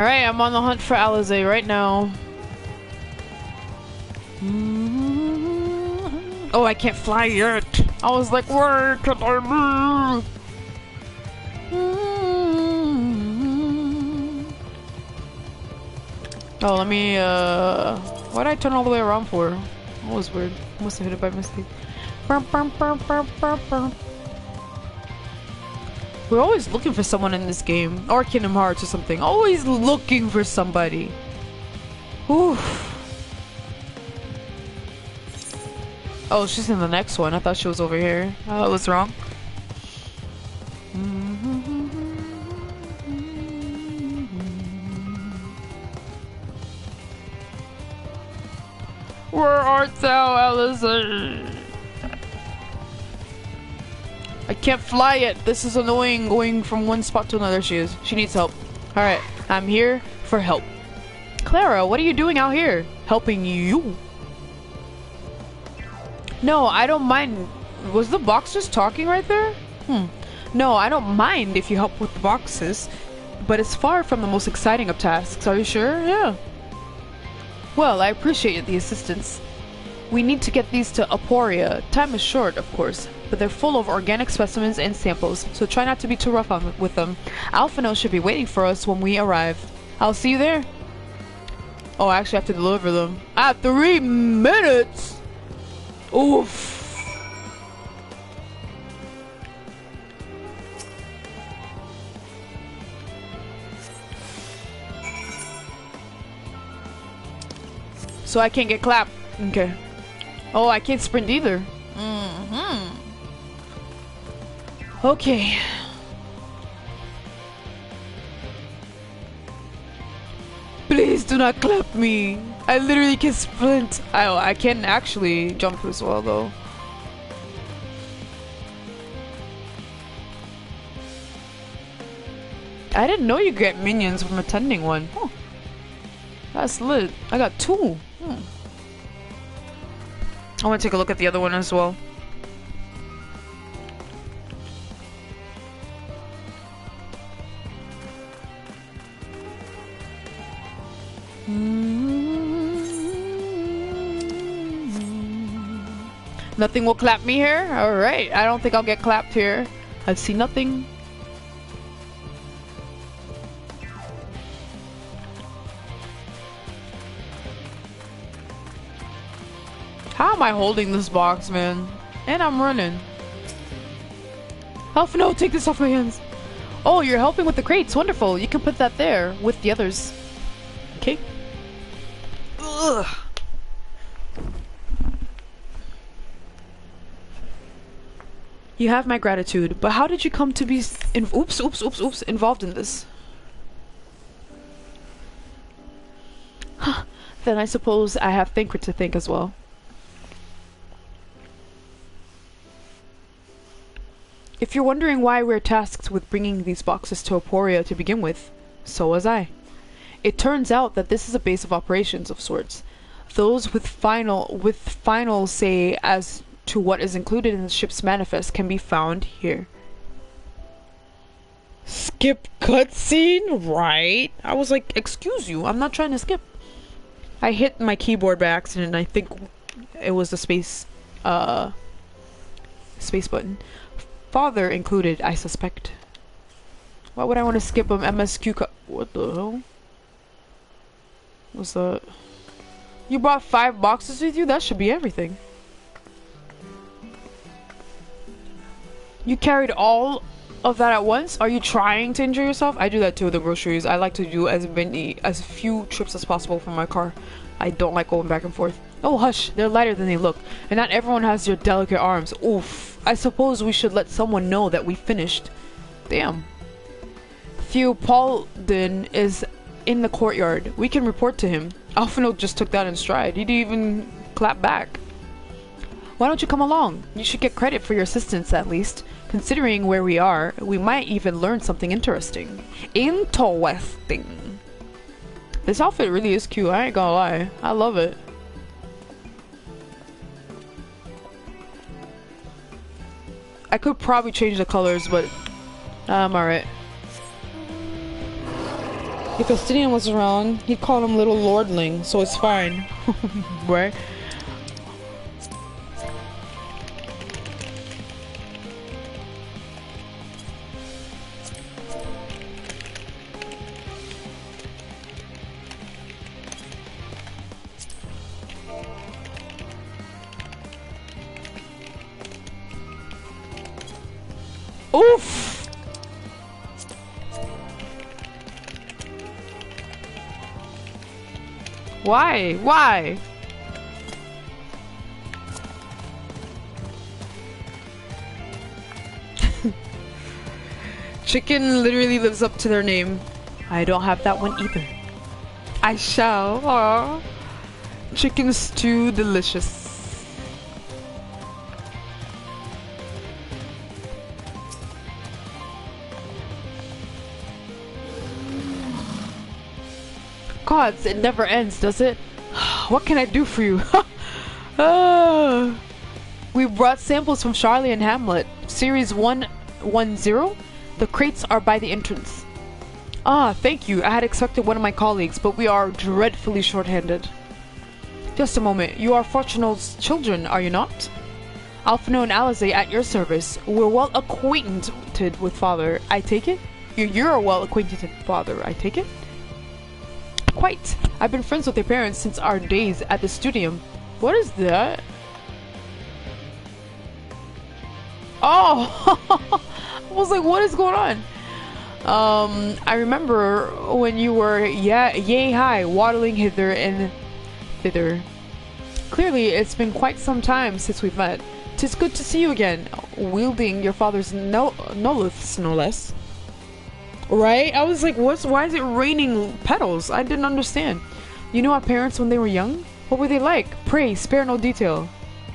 Alright, I'm on the hunt for Alizé right now. Oh, I can't fly yet. I was like, where can I be? Oh, let me, why'd I turn all the way around for? That was weird. I must have hit it by mistake. We're always looking for someone in this game. Or Kingdom Hearts or something. Always looking for somebody. Oof. Oh, she's in the next one. I thought she was over here. Oh, I was wrong. Where art thou, Alizé? I can't fly yet. This is annoying going from one spot to another. She is. She needs help. Alright, I'm here for help. Clara, what are you doing out here? Helping you? No, I don't mind. Was the box just talking right there? No, I don't mind if you help with the boxes, but it's far from the most exciting of tasks. Are you sure? Yeah. Well, I appreciate the assistance. We need to get these to Aporia. Time is short, of course, but they're full of organic specimens and samples, so try not to be too rough with them. Alphino should be waiting for us when we arrive. I'll see you there. Oh, I actually have to deliver them. At 3 minutes! Oof. So I can't get clapped. Okay. Oh, I can't sprint either. Okay. Please do not clap me. I literally can sprint. I can actually jump as well, though. I didn't know you get minions from attending one. Huh. That's lit. I got 2. I want to take a look at the other one as well. Nothing will clap me here? Alright, I don't think I'll get clapped here. I see nothing. How am I holding this box, man? And I'm running. Help, no, take this off my hands. Oh, you're helping with the crates. Wonderful. You can put that there with the others. Okay. Ugh. You have my gratitude, but how did you come to be involved in this? Huh. Then I suppose I have Thancred to thank as well. If you're wondering why we're tasked with bringing these boxes to Aporia to begin with, so was I. It turns out that this is a base of operations of sorts. Those with final say as to what is included in the ship's manifest can be found here. Skip cutscene, right? I was like, excuse you, I'm not trying to skip. I hit my keyboard by accident and I think it was the space button. Father included, I suspect. Why would I want to skip him? MSQ what the hell? What's that? You brought 5 boxes with you? That should be everything. You carried all of that at once? Are you trying to injure yourself? I do that too with the groceries. I like to do as few trips as possible from my car. I don't like going back and forth. Oh hush, they're lighter than they look. And not everyone has your delicate arms. Oof. I suppose we should let someone know that we finished. Damn. Theopaldin is in the courtyard. We can report to him. Alphino just took that in stride. He didn't even clap back. Why don't you come along? You should get credit for your assistance at least. Considering where we are, we might even learn something interesting. Interesting. This outfit really is cute, I ain't gonna lie. I love it. I could probably change the colors, but I'm alright. If Justinian was around, he'd call him little lordling, so it's fine. Right? Oof! Why? Why? Chicken literally lives up to their name. I don't have that one either. I shall. Aww. Chicken stew delicious. Gods, it never ends, does it? What can I do for you? We brought samples from Charlie and Hamlet. Series 110? The crates are by the entrance. Ah, thank you. I had expected one of my colleagues, but we are dreadfully short-handed. Just a moment. You are Fortunal's children, are you not? Alphino and Alize at your service. We're well acquainted with father. I take it? You're well acquainted with father. I take it? Quite. I've been friends with their parents since our days at the studium. What is that? Oh! I was like, what is going on? I remember when you were yay high, waddling hither and thither. Clearly, it's been quite some time since we've met. 'Tis good to see you again, wielding your father's noliths, no less. Right? I was like, why is it raining petals? I didn't understand. You know our parents when they were young? What were they like? Pray, spare no detail.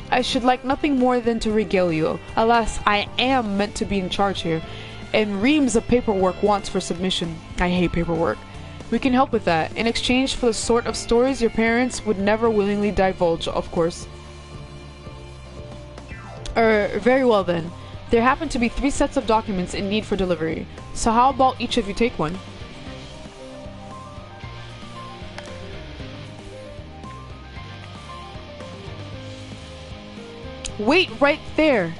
I should like nothing more than to regale you. Alas, I am meant to be in charge here, and reams of paperwork wants for submission. I hate paperwork. We can help with that, in exchange for the sort of stories your parents would never willingly divulge, of course. Very well then. There happen to be 3 sets of documents in need for delivery, so how about each of you take one? Wait right there!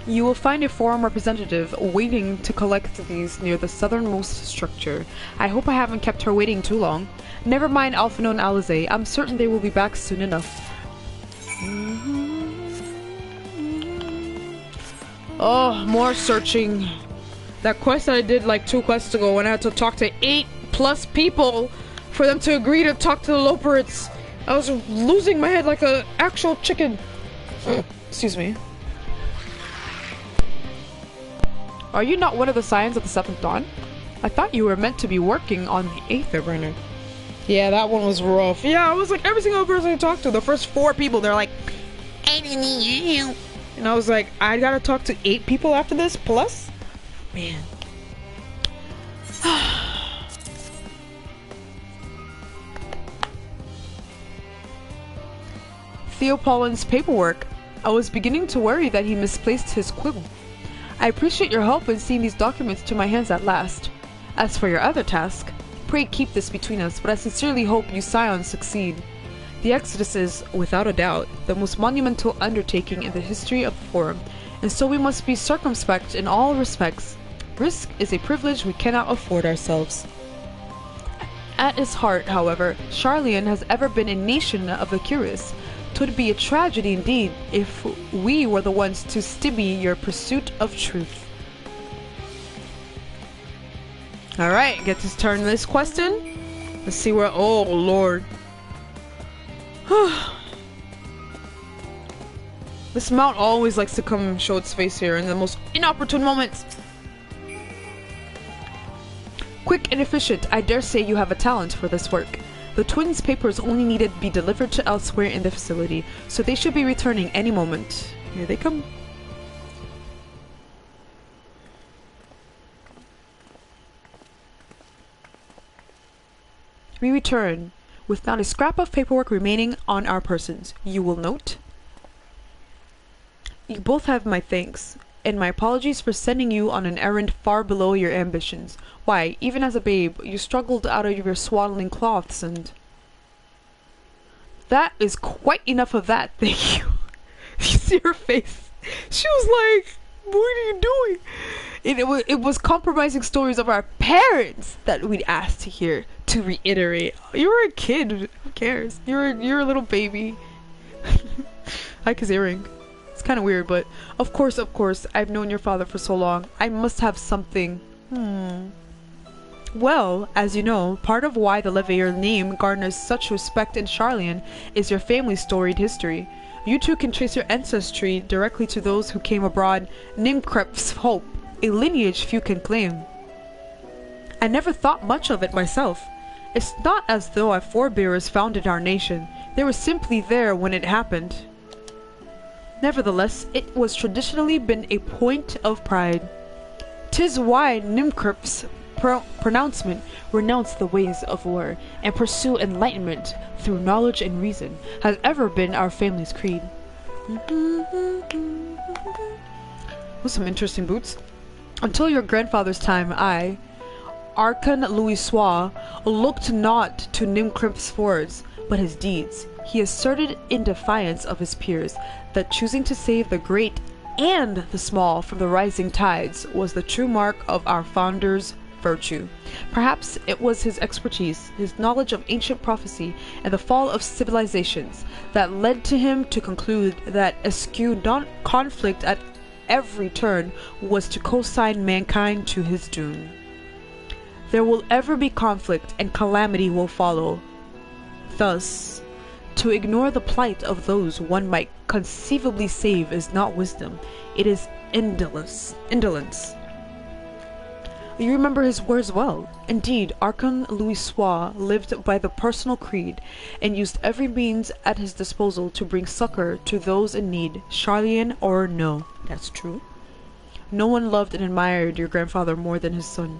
You will find a forum representative waiting to collect these near the southernmost structure. I hope I haven't kept her waiting too long. Never mind Alphino and Alize. I'm certain they will be back soon enough. Oh, more searching. That quest that I did like 2 quests ago when I had to talk to 8+ people for them to agree to talk to the Loperids. I was losing my head like an actual chicken. Excuse me. Are you not one of the Scions of the 7th Dawn? I thought you were meant to be working on the 8th burner. Yeah, that one was rough. Yeah, I was like, every single person I talked to, the first 4 people, they're like, I don't need you. And I was like, I gotta talk to 8 people after this, plus? Man. Theopollin's paperwork. I was beginning to worry that he misplaced his quibble. I appreciate your help in seeing these documents to my hands at last. As for your other task, pray keep this between us, but I sincerely hope you Scions succeed. The Exodus is, without a doubt, the most monumental undertaking in the history of the Forum, and so we must be circumspect in all respects. Risk is a privilege we cannot afford ourselves. At its heart, however, Charlian has ever been a nation of the curious. 'Twould be a tragedy indeed if we were the ones to stymie your pursuit of truth. Alright, get to turn this question. Let's see where— oh lord. This mount always likes to come show its face here in the most inopportune moments. Quick and efficient, I dare say you have a talent for this work. The twins' papers only needed to be delivered to elsewhere in the facility, so they should be returning any moment. Here they come. We return, with not a scrap of paperwork remaining on our persons. You will note. You both have my thanks, and my apologies for sending you on an errand far below your ambitions. Why, even as a babe, you struggled out of your swaddling cloths and... That is quite enough of that, thank you. You see her face? She was like, what are you doing? It was compromising stories of our parents that we'd asked to hear, to reiterate. You were a kid, who cares? You're a little baby. I like his earring. It's kind of weird, but of course, I've known your father for so long. I must have something. Well, as you know, part of why the Leveilleur name garners such respect in Charlian is your family's storied history. You too can trace your ancestry directly to those who came abroad, Nimkrep's hope, a lineage few can claim. I never thought much of it myself. It's not as though our forebears founded our nation. They were simply there when it happened. Nevertheless, it was traditionally been a point of pride. 'Tis why Nimkrep's pronouncement, renounce the ways of war, and pursue enlightenment through knowledge and reason, has ever been our family's creed. With some interesting boots. Until your grandfather's time, I, Archon Louisoix, looked not to Nimkrep's words, but his deeds. He asserted in defiance of his peers that choosing to save the great and the small from the rising tides was the true mark of our founder's virtue. Perhaps it was his expertise, his knowledge of ancient prophecy, and the fall of civilizations that led to him to conclude that eschew conflict at every turn was to consign mankind to his doom. There will ever be conflict, and calamity will follow. Thus, to ignore the plight of those one might conceivably save is not wisdom, it is indolence. You remember his words well. Indeed, Archon Louisoix lived by the personal creed, and used every means at his disposal to bring succor to those in need, Charlian or no. That's true. No one loved and admired your grandfather more than his son.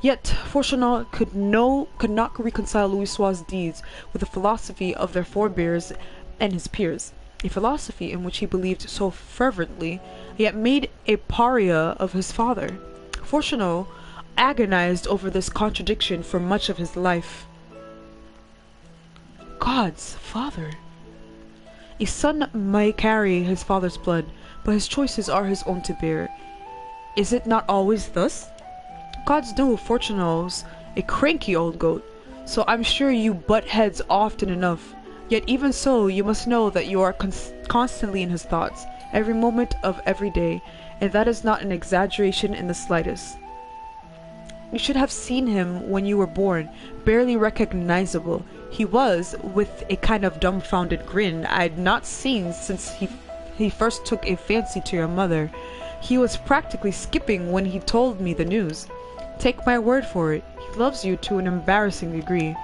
Yet Fourchenault could not reconcile Louisoix's deeds with the philosophy of their forebears and his peers, a philosophy in which he believed so fervently, yet made a pariah of his father. Fourchenault agonized over this contradiction for much of his life. God's father. A son may carry his father's blood, but his choices are his own to bear. Is it not always thus? Gods know Fourchenault's a cranky old goat, so I'm sure you butt heads often enough. Yet even so, you must know that you are constantly in his thoughts, every moment of every day, and that is not an exaggeration in the slightest. You should have seen him when you were born, barely recognizable. He was, with a kind of dumbfounded grin I'd not seen since he first took a fancy to your mother. He was practically skipping when he told me the news. Take my word for it, he loves you to an embarrassing degree.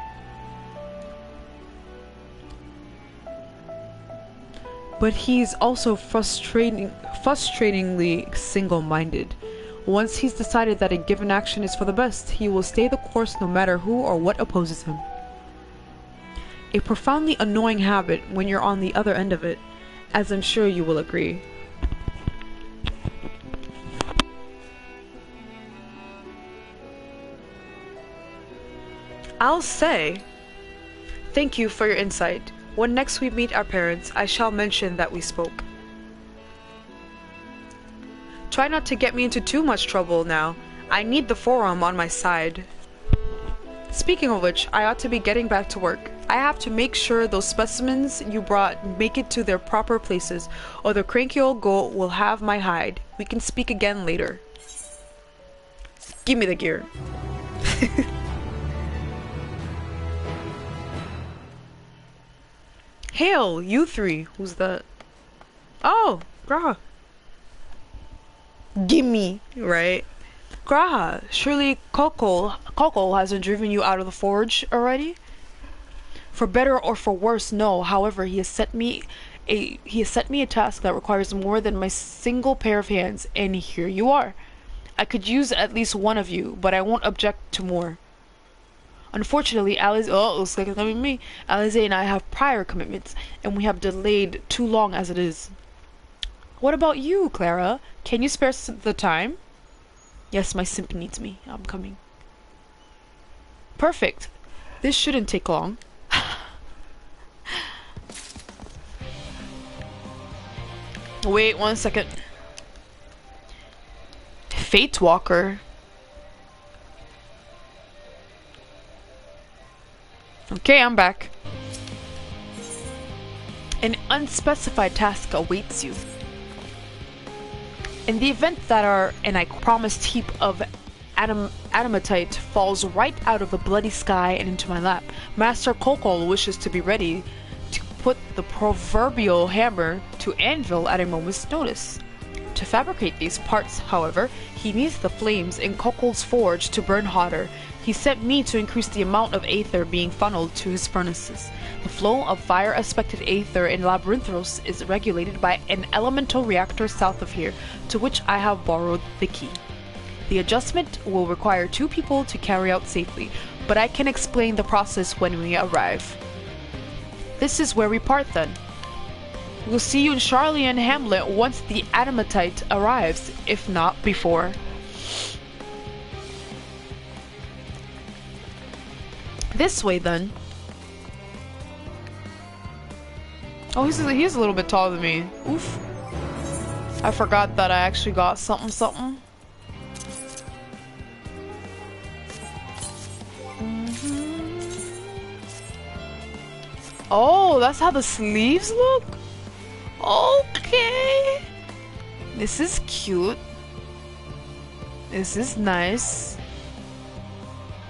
But he's also frustratingly single-minded. Once he's decided that a given action is for the best, he will stay the course no matter who or what opposes him. A profoundly annoying habit when you're on the other end of it, as I'm sure you will agree. I'll say, thank you for your insight. When next we meet our parents, I shall mention that we spoke. Try not to get me into too much trouble now. I need the forum on my side. Speaking of which, I ought to be getting back to work. I have to make sure those specimens you brought make it to their proper places, or the cranky old goat will have my hide. We can speak again later. Give me the gear. Hail, you three. Who's that? Oh, Graha. Gimme, right? Graha, surely Coco hasn't driven you out of the forge already? For better or for worse, no. However, he has set me a task that requires more than my single pair of hands, and here you are. I could use at least one of you, but I won't object to more. Unfortunately, looks like it's gonna be me. Alize and I have prior commitments, and we have delayed too long as it is. What about you, Clara? Can you spare the time? Yes, my simp needs me. I'm coming. Perfect. This shouldn't take long. Wait 1 second. Endwalker. Okay, I'm back. An unspecified task awaits you. In the event that an I promised heap of adamatite falls right out of the bloody sky and into my lap, Master Kokol wishes to be ready to put the proverbial hammer to anvil at a moment's notice. To fabricate these parts, however, he needs the flames in Kokol's forge to burn hotter. He sent me to increase the amount of aether being funneled to his furnaces. The flow of fire-aspected aether in Labyrinthos is regulated by an elemental reactor south of here, to which I have borrowed the key. The adjustment will require 2 people to carry out safely, but I can explain the process when we arrive. This is where we part then. We'll see you in Charlie and Hamlet once the adamatite arrives, if not before. This way then. Oh, he's a little bit taller than me. Oof. I forgot that I actually got something. Oh, that's how the sleeves look? Okay. This is cute. This is nice.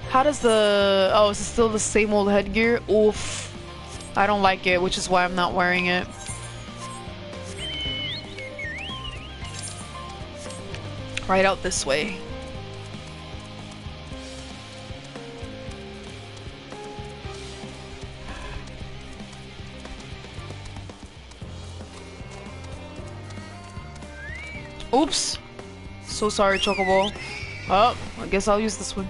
How does the... Oh, is it still the same old headgear? Oof. I don't like it, which is why I'm not wearing it. Right out this way. Oops. So sorry, Chocobo. Oh, I guess I'll use this one.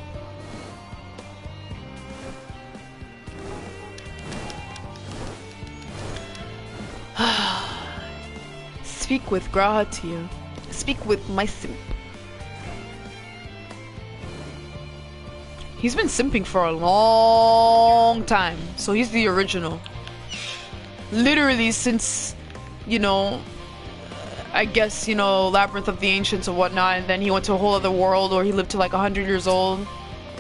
Speak with Grahatia. Speak with my simp. He's been simping for a long time, so he's the original. Literally since, you know, I guess, you know, Labyrinth of the Ancients or whatnot, and then he went to a whole other world, or he lived to like 100 years old,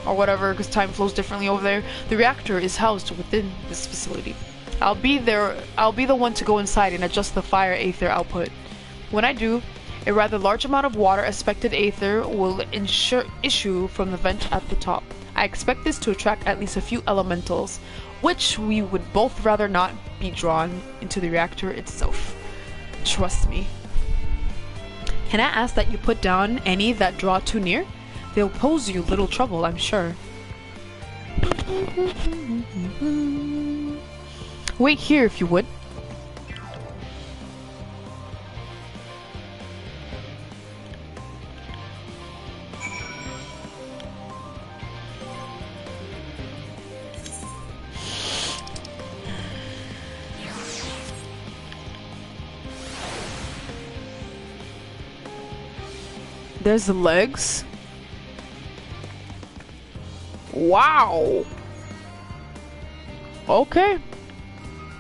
or whatever, because time flows differently over there. The reactor is housed within this facility. I'll be the one to go inside and adjust the fire aether output. When I do, a rather large amount of water-aspected aether will issue from the vent at the top. I expect this to attract at least a few elementals, which we would both rather not be drawn into the reactor itself. Trust me. Can I ask that you put down any that draw too near? They'll pose you little trouble, I'm sure. Wait here if you would. There's the legs. Wow. Okay.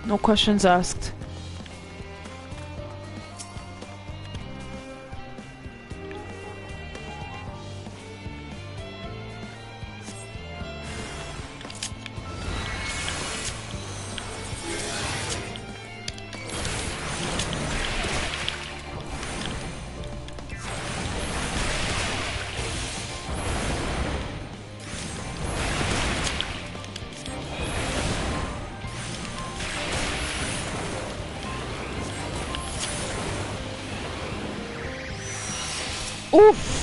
No questions asked. Oof!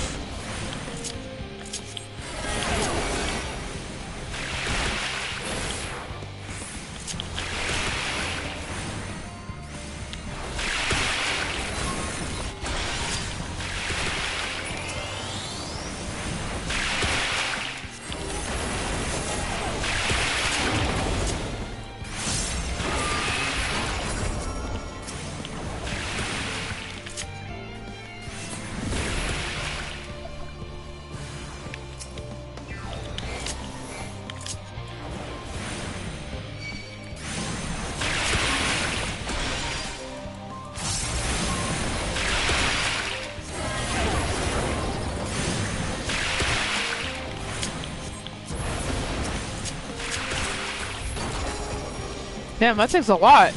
Damn, that takes a lot.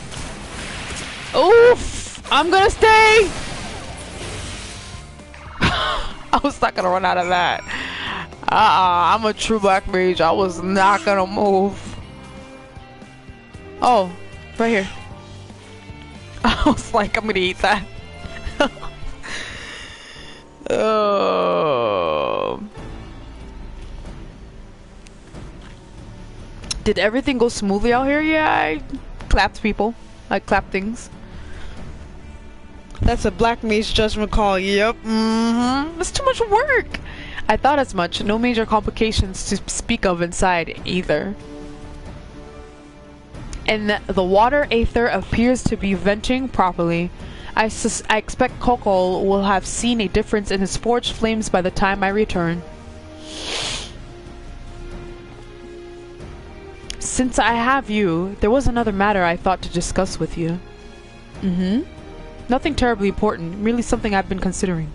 Oof! I'm gonna stay! I was not gonna run out of that. I'm a true black mage. I was not gonna move. Oh, right here. I was like, I'm gonna eat that. Did everything go smoothly out here? Yeah, I clapped people. I clapped things. That's a black mage judgment call. Yep. It's too much work. I thought as much. No major complications to speak of inside either. And the water aether appears to be venting properly. I expect Coco will have seen a difference in his forged flames by the time I return. Since I have you, there was another matter I thought to discuss with you. Nothing terribly important, merely something I've been considering.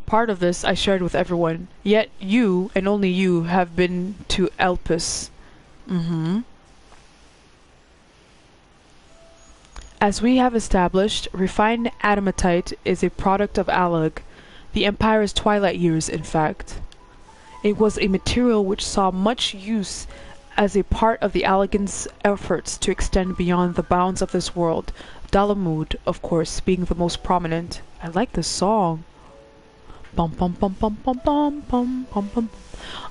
Part of this I shared with everyone, yet you, and only you, have been to Elpis. As we have established, refined adamatite is a product of Alag, the Empire's twilight years, in fact. It was a material which saw much use as a part of the Allagan's efforts to extend beyond the bounds of this world, Dalamud, of course, being the most prominent. I like this song. Bum bum bum bum bum bum bum bum bum.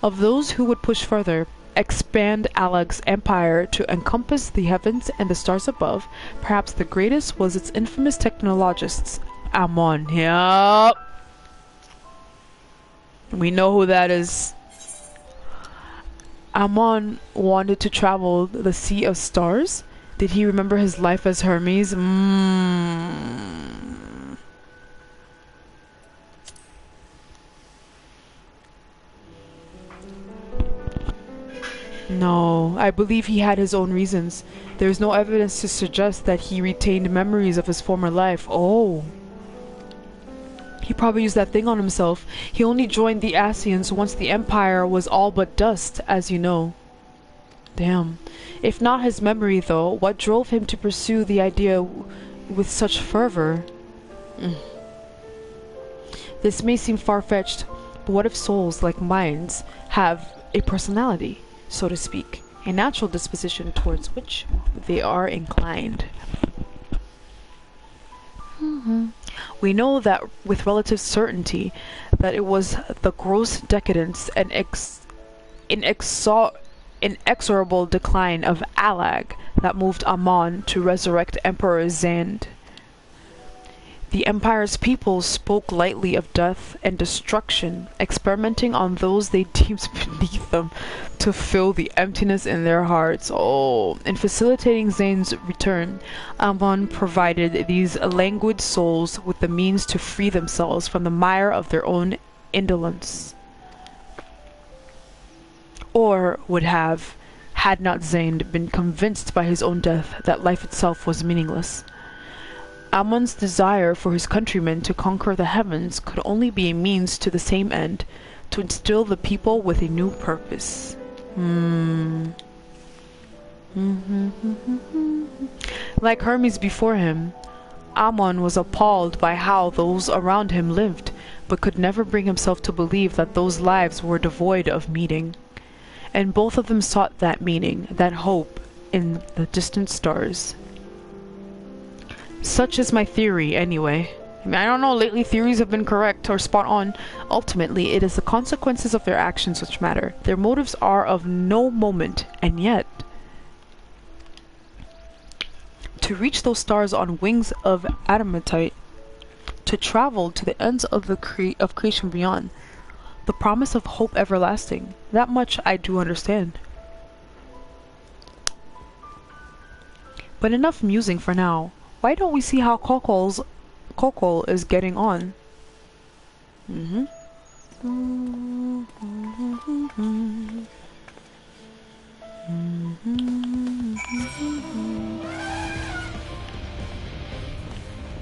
Of those who would push further, expand Alag's empire to encompass the heavens and the stars above, perhaps the greatest was its infamous technologist, Amon. Yup. We know who that is. Amon wanted to travel the Sea of Stars? Did he remember his life as Hermes? No, I believe he had his own reasons. There is no evidence to suggest that he retained memories of his former life. Oh. He probably used that thing on himself. He only joined the Asians once the Empire was all but dust, as you know. Damn. If not his memory, though, what drove him to pursue the idea with such fervor? This may seem far-fetched, but what if souls, like minds, have a personality, so to speak, a natural disposition towards which they are inclined? We know that with relative certainty that it was the gross decadence and inexorable decline of Alag that moved Amon to resurrect Emperor Zand. The Empire's people spoke lightly of death and destruction, experimenting on those they deemed beneath them to fill the emptiness in their hearts. Oh, in facilitating Zane's return, Amon provided these languid souls with the means to free themselves from the mire of their own indolence. Or would have, had not Zane been convinced by his own death that life itself was meaningless. Amon's desire for his countrymen to conquer the heavens could only be a means to the same end, to instill the people with a new purpose. Like Hermes before him, Amon was appalled by how those around him lived, but could never bring himself to believe that those lives were devoid of meaning. And both of them sought that meaning, that hope, in the distant stars. Such is my theory, anyway. I don't know, lately theories have been correct or spot on. Ultimately, it is the consequences of their actions which matter. Their motives are of no moment, and yet... to reach those stars on wings of adamatite, to travel to the ends of the creation beyond, the promise of hope everlasting, that much I do understand. But enough musing for now. Why don't we see how Coco is getting on?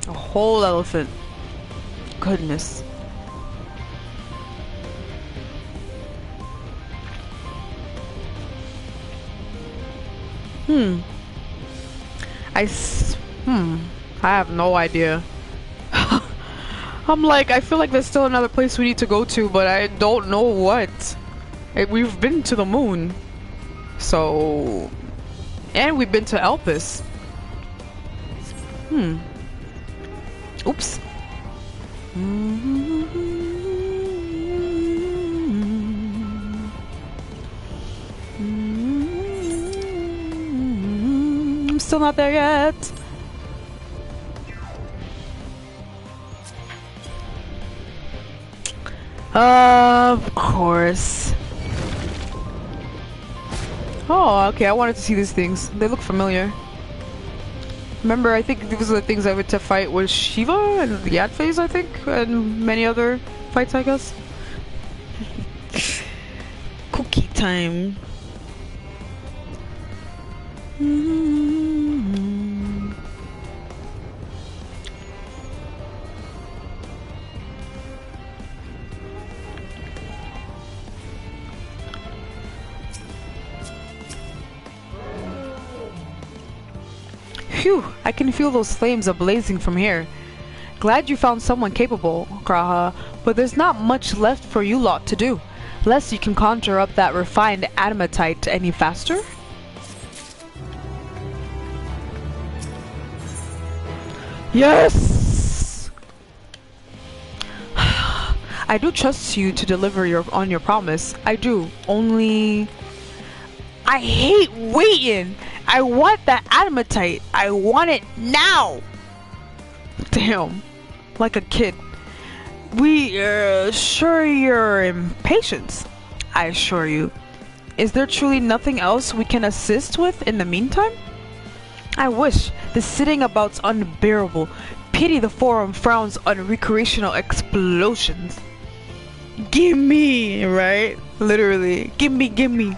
A whole elephant. Goodness. I have no idea. I'm like, I feel like there's still another place we need to go to, but I don't know what. We've been to the moon. So... And we've been to Elpis. Oops. I'm still not there yet. Of course. Oh, okay, I wanted to see these things. They look familiar. Remember, I think these are the things I went to fight with Shiva and the Yad phase, I think, and many other fights, I guess. Cookie time. Phew, I can feel those flames ablazing from here. Glad you found someone capable, Graha, but there's not much left for you lot to do. Lest you can conjure up that refined adamatite any faster? Yes! I do trust you to deliver on your promise. I do. Only... I hate waiting! I want that adamatite! I want it now! Damn. Like a kid. We sure your impatience, I assure you. Is there truly nothing else we can assist with in the meantime? I wish. The sitting about's unbearable. Pity the forum frowns on recreational explosions. Gimme, right? Literally. Gimme.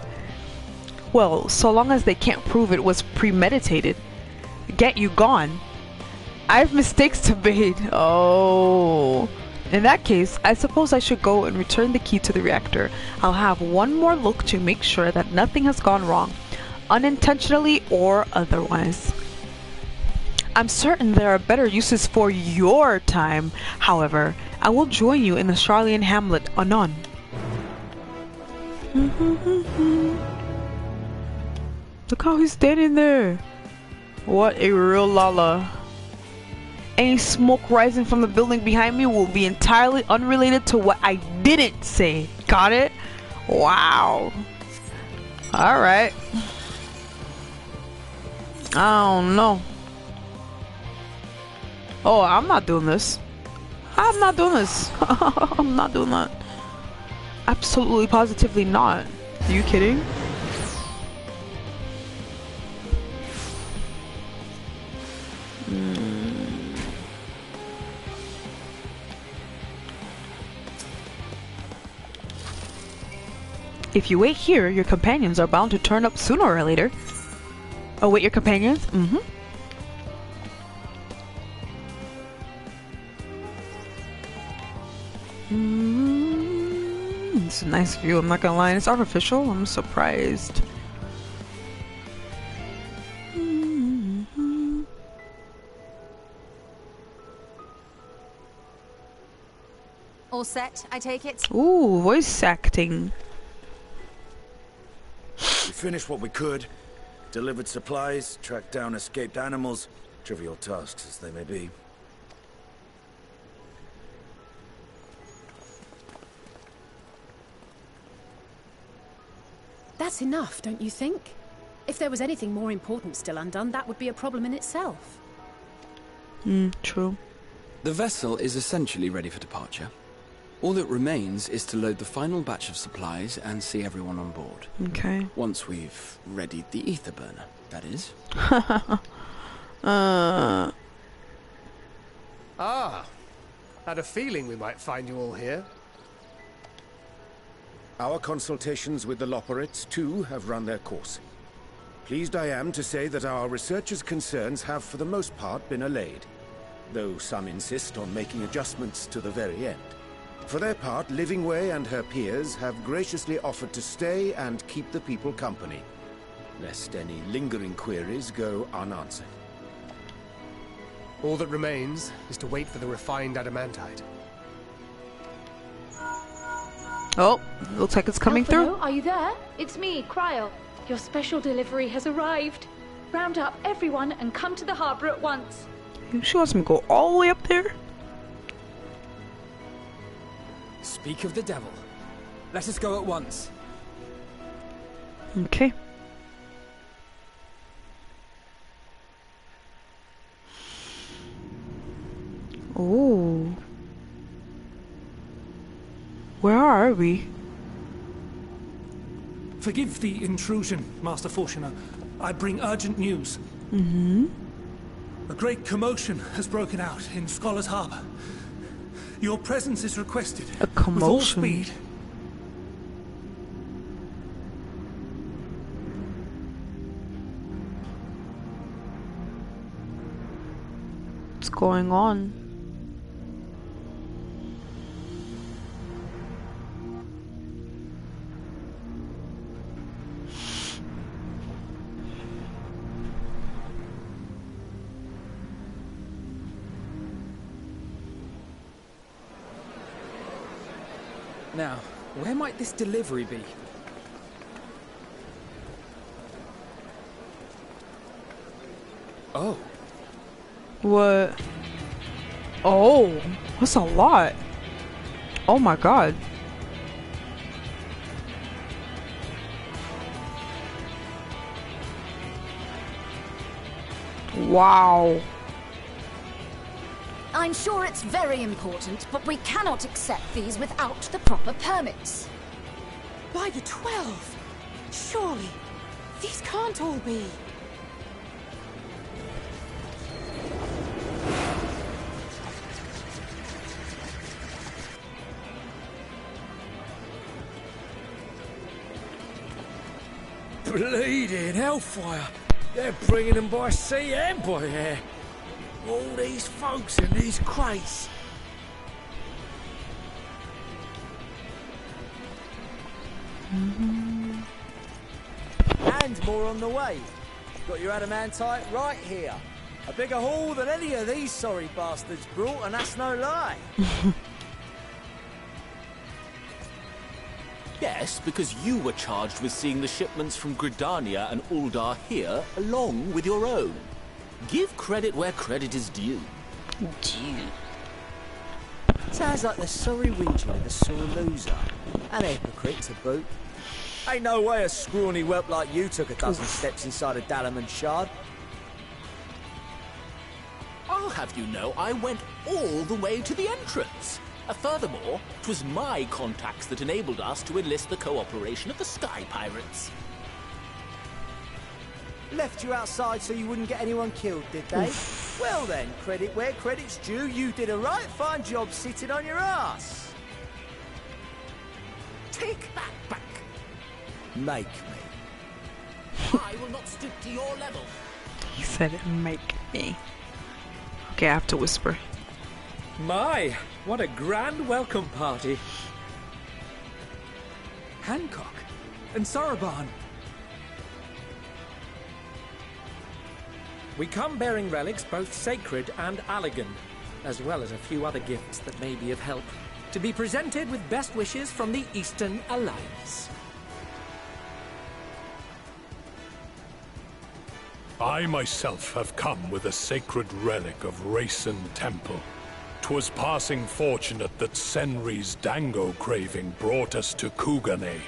Well, so long as they can't prove it was premeditated. Get you gone. I've mistakes to make. Oh. In that case, I suppose I should go and return the key to the reactor. I'll have one more look to make sure that nothing has gone wrong, unintentionally or otherwise. I'm certain there are better uses for your time. However, I will join you in the Charlian hamlet anon. Look how he's standing there. What a real lala. Any smoke rising from the building behind me will be entirely unrelated to what I didn't say. Got it? Wow. Alright. I don't know. Oh, I'm not doing this. I'm not doing this. I'm not doing that. Absolutely, positively not. Are you kidding? If you wait here, your companions are bound to turn up sooner or later. Oh, wait, your companions? It's a nice view, I'm not gonna lie. It's artificial, I'm surprised. All set, I take it? Ooh, voice acting. We finished what we could, delivered supplies, tracked down escaped animals, trivial tasks as they may be. That's enough, don't you think? If there was anything more important still undone, that would be a problem in itself. True. The vessel is essentially ready for departure. All that remains is to load the final batch of supplies and see everyone on board. Okay. Once we've readied the ether burner, that is. Ah, had a feeling we might find you all here. Our consultations with the Loperites, too, have run their course. Pleased I am to say that our researchers' concerns have for the most part been allayed, though some insist on making adjustments to the very end. For their part, Livingway and her peers have graciously offered to stay and keep the people company. lest any lingering queries go unanswered. All that remains is to wait for the refined adamantite. Oh, looks like it's coming through. Are you there? It's me, Cryo. Your special delivery has arrived. Round up everyone and come to the harbor at once. She wants me to go all the way up there? Speak of the devil. Let us go at once. Okay. Oh. Where are we? Forgive the intrusion, Master Fortuner. I bring urgent news. A great commotion has broken out in Scholar's Harbor. Your presence is requested. A commotion? With all speed. What's going on? Now, where might this delivery be? Oh. What? Oh, that's a lot. Oh my god. Wow. I'm sure it's very important, but we cannot accept these without the proper permits. By the 12! Surely, these can't all be. Bleeding hellfire! They're bringing them by sea and by air. All these folks in these crates. And more on the way. Got your adamantite right here. A bigger haul than any of these sorry bastards brought, and that's no lie. Yes, because you were charged with seeing the shipments from Gridania and Uldar here, along with your own. Give credit where credit is due. Sounds like the sorry region of the sore loser. An hypocrite to boot. Ain't no way a scrawny whelp like you took a dozen steps inside a Dalaman shard. I'll have you know I went all the way to the entrance. Furthermore, 'twas my contacts that enabled us to enlist the cooperation of the Sky Pirates. Left you outside so you wouldn't get anyone killed, did they? Well then, credit where credit's due, you did a right fine job sitting on your ass. Take that back. Make me. I will not stoop to your level. He said it, make me. Okay, I have to whisper. My, what a grand welcome party. Hancock and Soroban. We come bearing relics both sacred and Allegan, as well as a few other gifts that may be of help, to be presented with best wishes from the Eastern Alliance. I myself have come with a sacred relic of Rayson Temple. 'Twas passing fortunate that Senri's dango craving brought us to Kugane.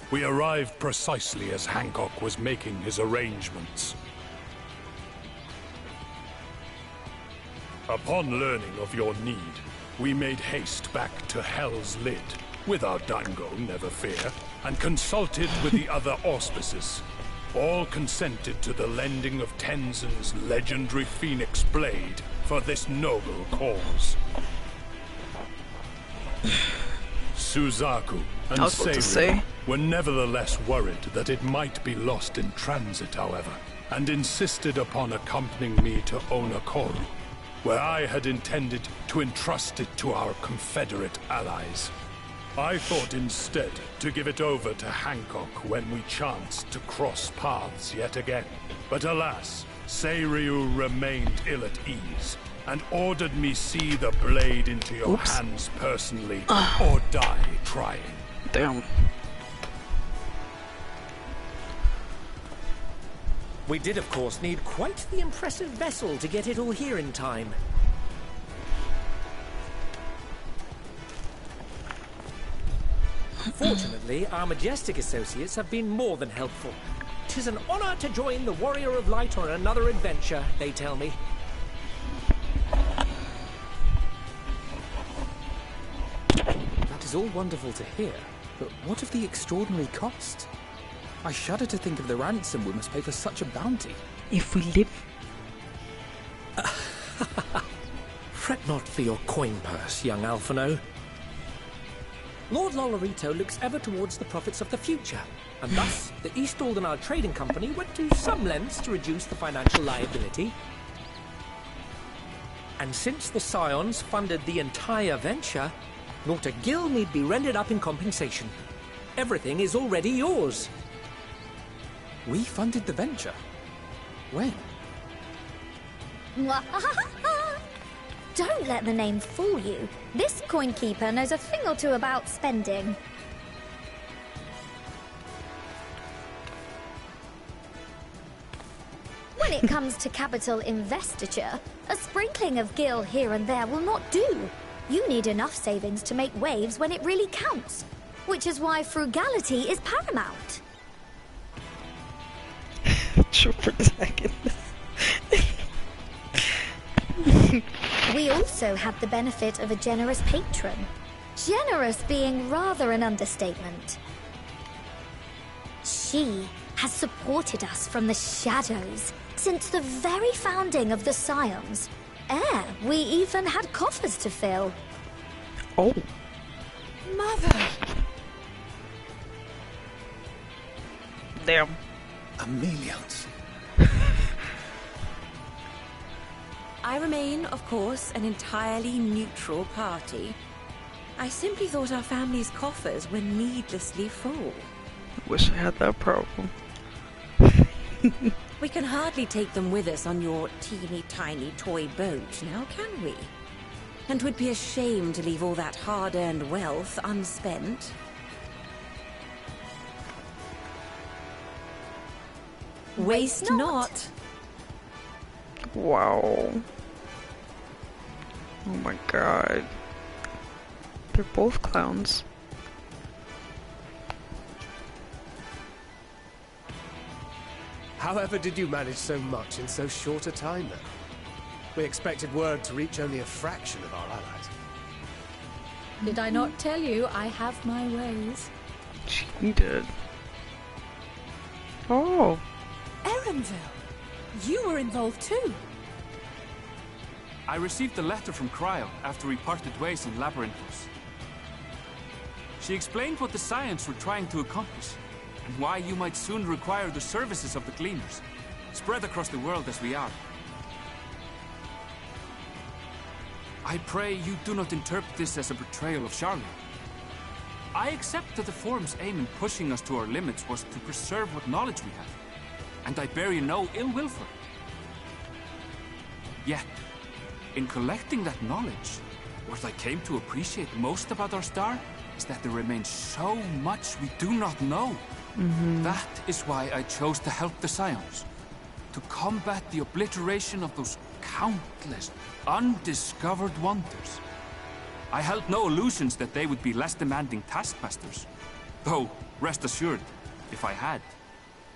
We arrived precisely as Hancock was making his arrangements. Upon learning of your need, we made haste back to Hell's Lid, without dango, never fear, and consulted with the other auspices. All consented to the lending of Tenzin's legendary Phoenix Blade for this noble cause. Suzaku and Seirin were nevertheless worried that it might be lost in transit, however, and insisted upon accompanying me to Onakoru, where I had intended to entrust it to our Confederate allies. I thought instead to give it over to Hancock when we chanced to cross paths yet again. But alas, Seiryu remained ill at ease, and ordered me see the blade into your hands personally, or die trying. Damn. We did, of course, need quite the impressive vessel to get it all here in time. Fortunately, our majestic associates have been more than helpful. 'Tis an honor to join the Warrior of Light on another adventure, they tell me. That is all wonderful to hear, but what of the extraordinary cost? I shudder to think of the ransom we must pay for such a bounty. If we live... Fret not for your coin purse, young Alphino. Lord Lolorito looks ever towards the profits of the future, and thus the East Aldenard Trading Company went to some lengths to reduce the financial liability. And since the Scions funded the entire venture, not a gill need be rendered up in compensation. Everything is already yours. We funded the venture? When? Don't let the name fool you. This coin keeper knows a thing or two about spending. When it comes to capital investiture, a sprinkling of gil here and there will not do. You need enough savings to make waves when it really counts, which is why frugality is paramount. True protagonist. We also have the benefit of a generous patron. Generous being rather an understatement. She has supported us from the shadows since the very founding of the Scions. We even had coffers to fill. Oh. Mother! Damn. Ameliance. I remain, of course, an entirely neutral party. I simply thought our family's coffers were needlessly full. Wish I had that problem. We can hardly take them with us on your teeny tiny toy boat, now can we? And 'twould be a shame to leave all that hard-earned wealth unspent. Waste not. Wow. Oh my god. They're both clowns. However did you manage so much in so short a time then? We expected word to reach only a fraction of our allies. Did I not tell you I have my ways? She did. Oh. Erenville, you were involved too. I received a letter from Cryo after we parted ways in Labyrinthos. She explained what the Scions were trying to accomplish, and why you might soon require the services of the Gleaners, spread across the world as we are. I pray you do not interpret this as a betrayal of Charlotte. I accept that the Forum's aim in pushing us to our limits was to preserve what knowledge we have, and I bear you no ill will for it. Yet, in collecting that knowledge, what I came to appreciate most about our star is that there remains so much we do not know. That is why I chose to help the Scions, to combat the obliteration of those countless, undiscovered wonders. I held no illusions that they would be less demanding taskmasters, though, rest assured, if I had,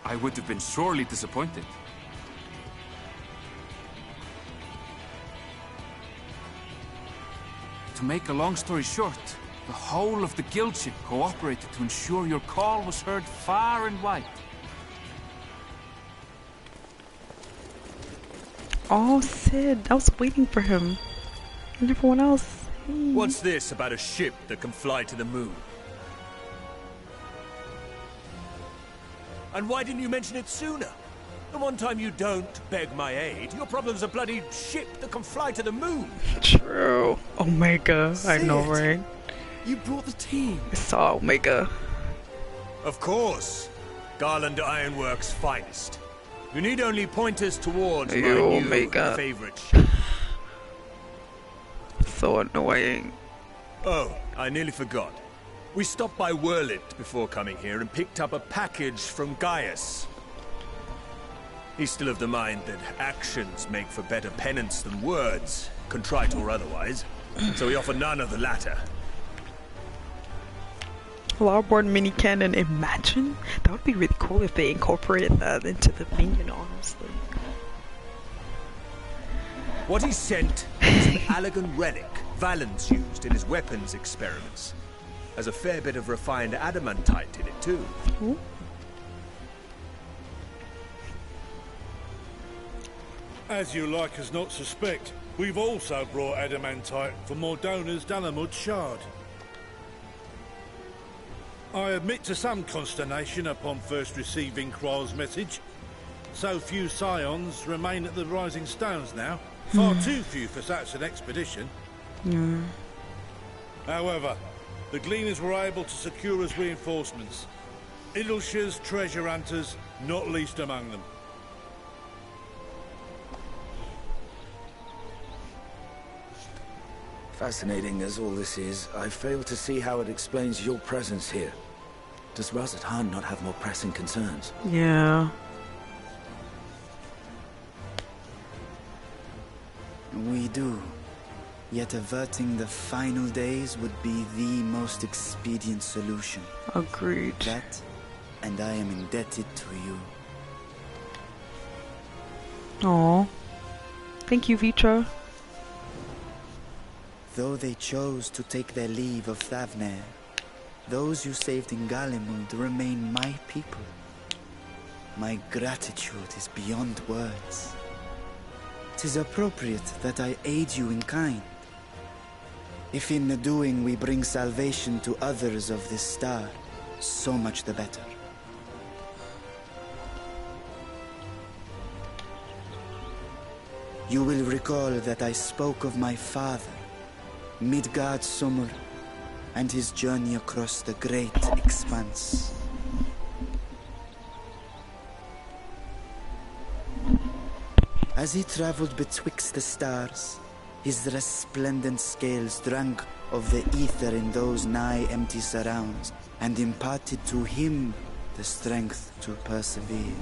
I would have been sorely disappointed. To make a long story short, the whole of the guildship cooperated to ensure your call was heard far and wide. Oh, Sid, I was waiting for him. And everyone else. Hey. What's this about a ship that can fly to the moon? And why didn't you mention it sooner? The one time you don't beg my aid, your problem's a bloody ship that can fly to the moon. True. Omega, I know, right? You brought the team. I saw Omega. Of course. Garland Ironworks' finest. You need only point us towards my new Omega. favorite ship. So annoying. Oh, I nearly forgot. We stopped by Whirlit before coming here and picked up a package from Gaius. He's still of the mind that actions make for better penance than words, contrite or otherwise, so we offer none of the latter. Larborn mini cannon, imagine? That would be really cool if they incorporated that into the minion, honestly. What he sent is an Allegan relic Valens used in his weapons experiments. Has a fair bit of refined adamantite in it too. Ooh. As you like us not suspect, we've also brought adamantite for Mordona's Dalamud shard. I admit to some consternation upon first receiving Kryl's message. So few scions remain at the Rising Stones now. Far too few for such an expedition. However, the Gleaners were able to secure us reinforcements. Idleshire's treasure hunters, not least among them. Fascinating as all this is, I fail to see how it explains your presence here. Does Razat-Han not have more pressing concerns? Yeah. We do. Yet averting the final days would be the most expedient solution. Agreed. That, and I am indebted to you. Aw. Thank you, Vitra. Though they chose to take their leave of Thavnair, those you saved in Galimund remain my people. My gratitude is beyond words. 'Tis appropriate that I aid you in kind. If in the doing we bring salvation to others of this star, so much the better. You will recall that I spoke of my father, Midgard Sommer, and his journey across the great expanse. As he traveled betwixt the stars, his resplendent scales drank of the ether in those nigh empty surrounds, and imparted to him the strength to persevere.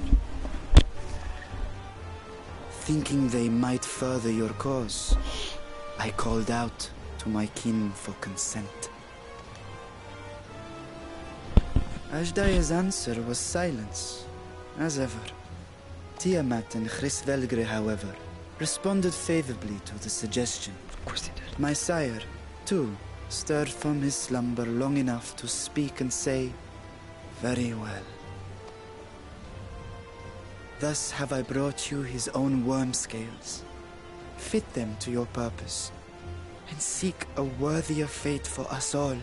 Thinking they might further your cause, I called out to my kin for consent. Ajdaya's answer was silence, as ever. Tiamat and Chrisvelgre, however, responded favorably to the suggestion. Of course he did. My sire, too, stirred from his slumber long enough to speak and say, "Very well." Thus have I brought you his own worm scales. Fit them to your purpose, and seek a worthier fate for us all.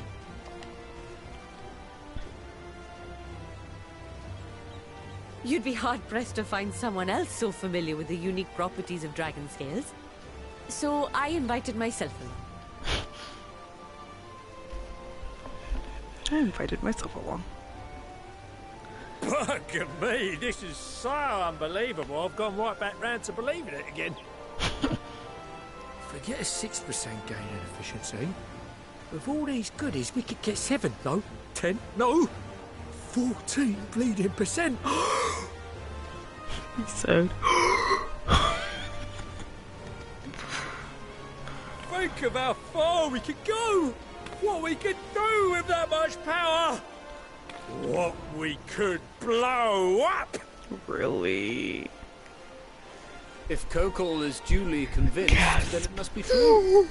You'd be hard-pressed to find someone else so familiar with the unique properties of dragon scales. So I invited myself along. I invited myself along. Bugger me, this is so unbelievable. I've gone right back round to believing it again. Forget a 6% gain in efficiency. With all these goodies, we could get 7, no, 10, no, 14 bleeding percent. He said. Think of how far we could go. What we could do with that much power. What we could blow up. Really? If Kokol is duly convinced, then it must be true.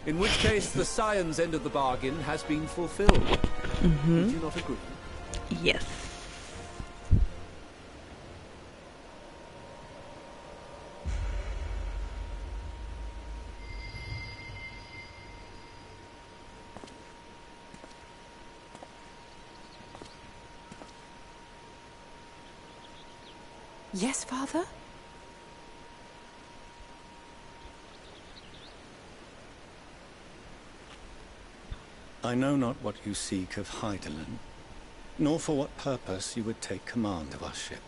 In which case, the science end of the bargain has been fulfilled. Would you not agree? Yes. Yes, Father? I know not what you seek of Hydaelyn, nor for what purpose you would take command of our ship.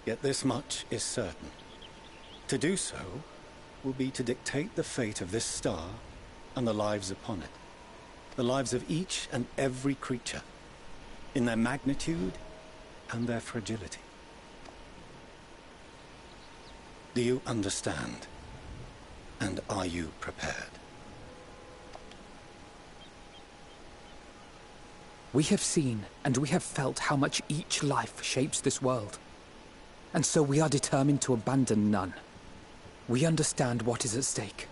Yet this much is certain. To do so will be to dictate the fate of this star and the lives upon it. The lives of each and every creature, in their magnitude and their fragility. Do you understand? And are you prepared? We have seen and we have felt how much each life shapes this world. And so we are determined to abandon none. We understand what is at stake,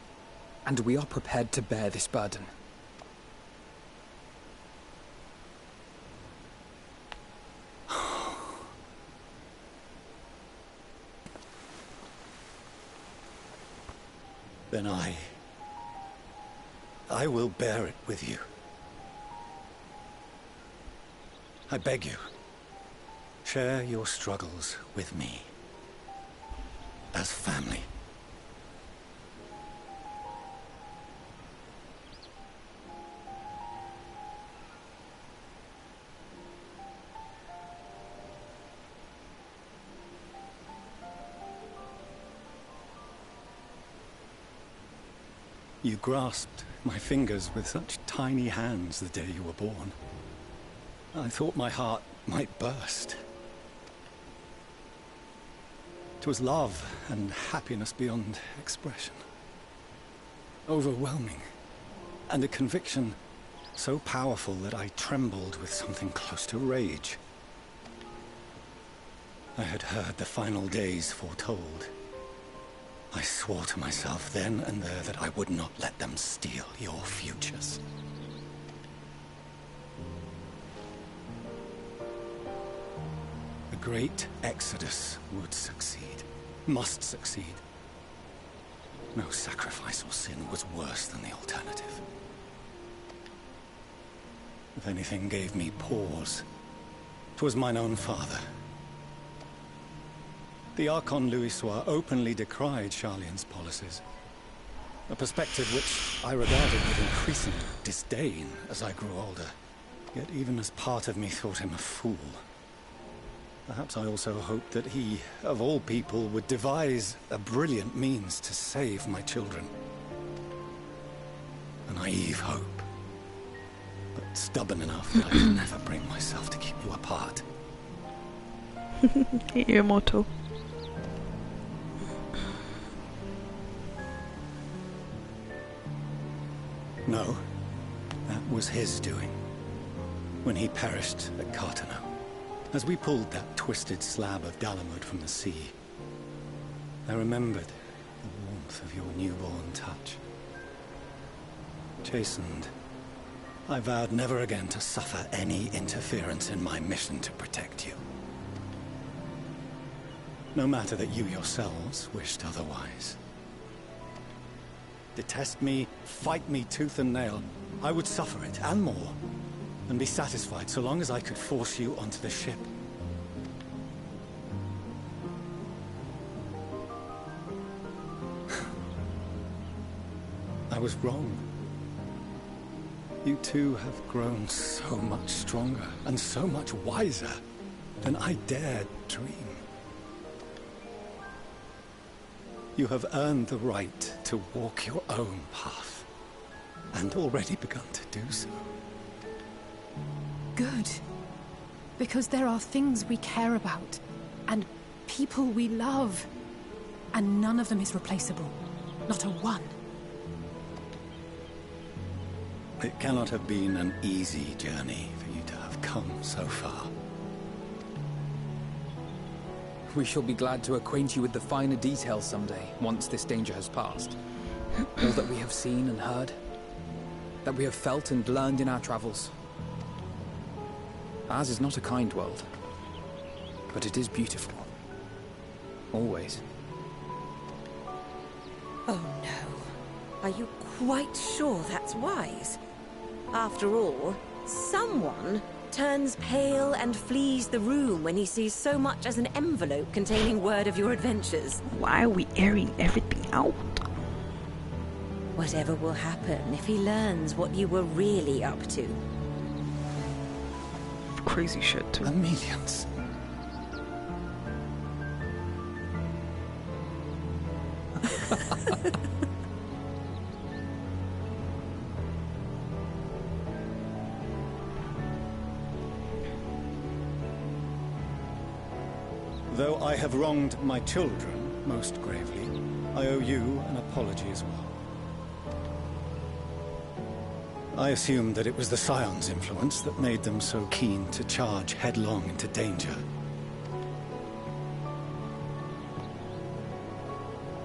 and we are prepared to bear this burden. Then I will bear it with you. I beg you, share your struggles with me. As family. You grasped my fingers with such tiny hands the day you were born. I thought my heart might burst. It was love and happiness beyond expression. Overwhelming. And a conviction so powerful that I trembled with something close to rage. I had heard the final days foretold. I swore to myself then and there that I would not let them steal your futures. The great exodus would succeed, must succeed. No sacrifice or sin was worse than the alternative. If anything gave me pause, 'twas mine own father. The Archon Louisoix openly decried Charlian's policies, a perspective which I regarded with increasing disdain as I grew older. Yet even as part of me thought him a fool. Perhaps I also hoped that he, of all people, would devise a brilliant means to save my children. A naive hope, but stubborn enough that I could never bring myself to keep you apart. Your motto. No, that was his doing. When he perished at Cartano, as we pulled that twisted slab of Dalamud from the sea, I remembered the warmth of your newborn touch. Chastened, I vowed never again to suffer any interference in my mission to protect you. No matter that you yourselves wished otherwise. Detest me, fight me tooth and nail, I would suffer it, and more, and be satisfied so long as I could force you onto the ship. I was wrong. You two have grown so much stronger and so much wiser than I dared dream. You have earned the right to walk your own path, and already begun to do so. Good. Because there are things we care about, and people we love, and none of them is replaceable. Not a one. It cannot have been an easy journey for you to have come so far. We shall be glad to acquaint you with the finer details someday, once this danger has passed. All that we have seen and heard, that we have felt and learned in our travels. Ours is not a kind world, but it is beautiful. Always. Oh no. Are you quite sure that's wise? After all, someone turns pale and flees the room when he sees so much as an envelope containing word of your adventures. Why are we airing everything out? Whatever will happen if he learns what you were really up to. Crazy shit, too. Millions. Though I have wronged my children most gravely, I owe you an apology as well. I assumed that it was the Scion's influence that made them so keen to charge headlong into danger.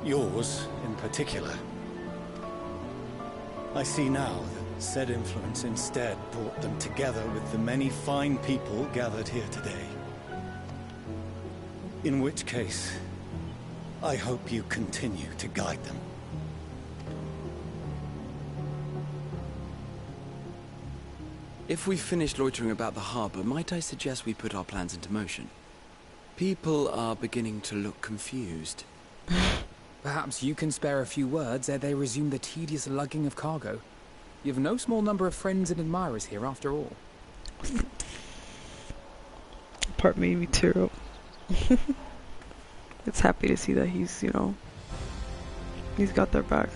Yours, in particular. I see now that said influence instead brought them together with the many fine people gathered here today. In which case, I hope you continue to guide them. If we've finished loitering about the harbor, might I suggest we put our plans into motion? People are beginning to look confused. Perhaps you can spare a few words ere they resume the tedious lugging of cargo. You've no small number of friends and admirers here, after all. Part made me tear up. It's happy to see that he's, you know, he's got their back.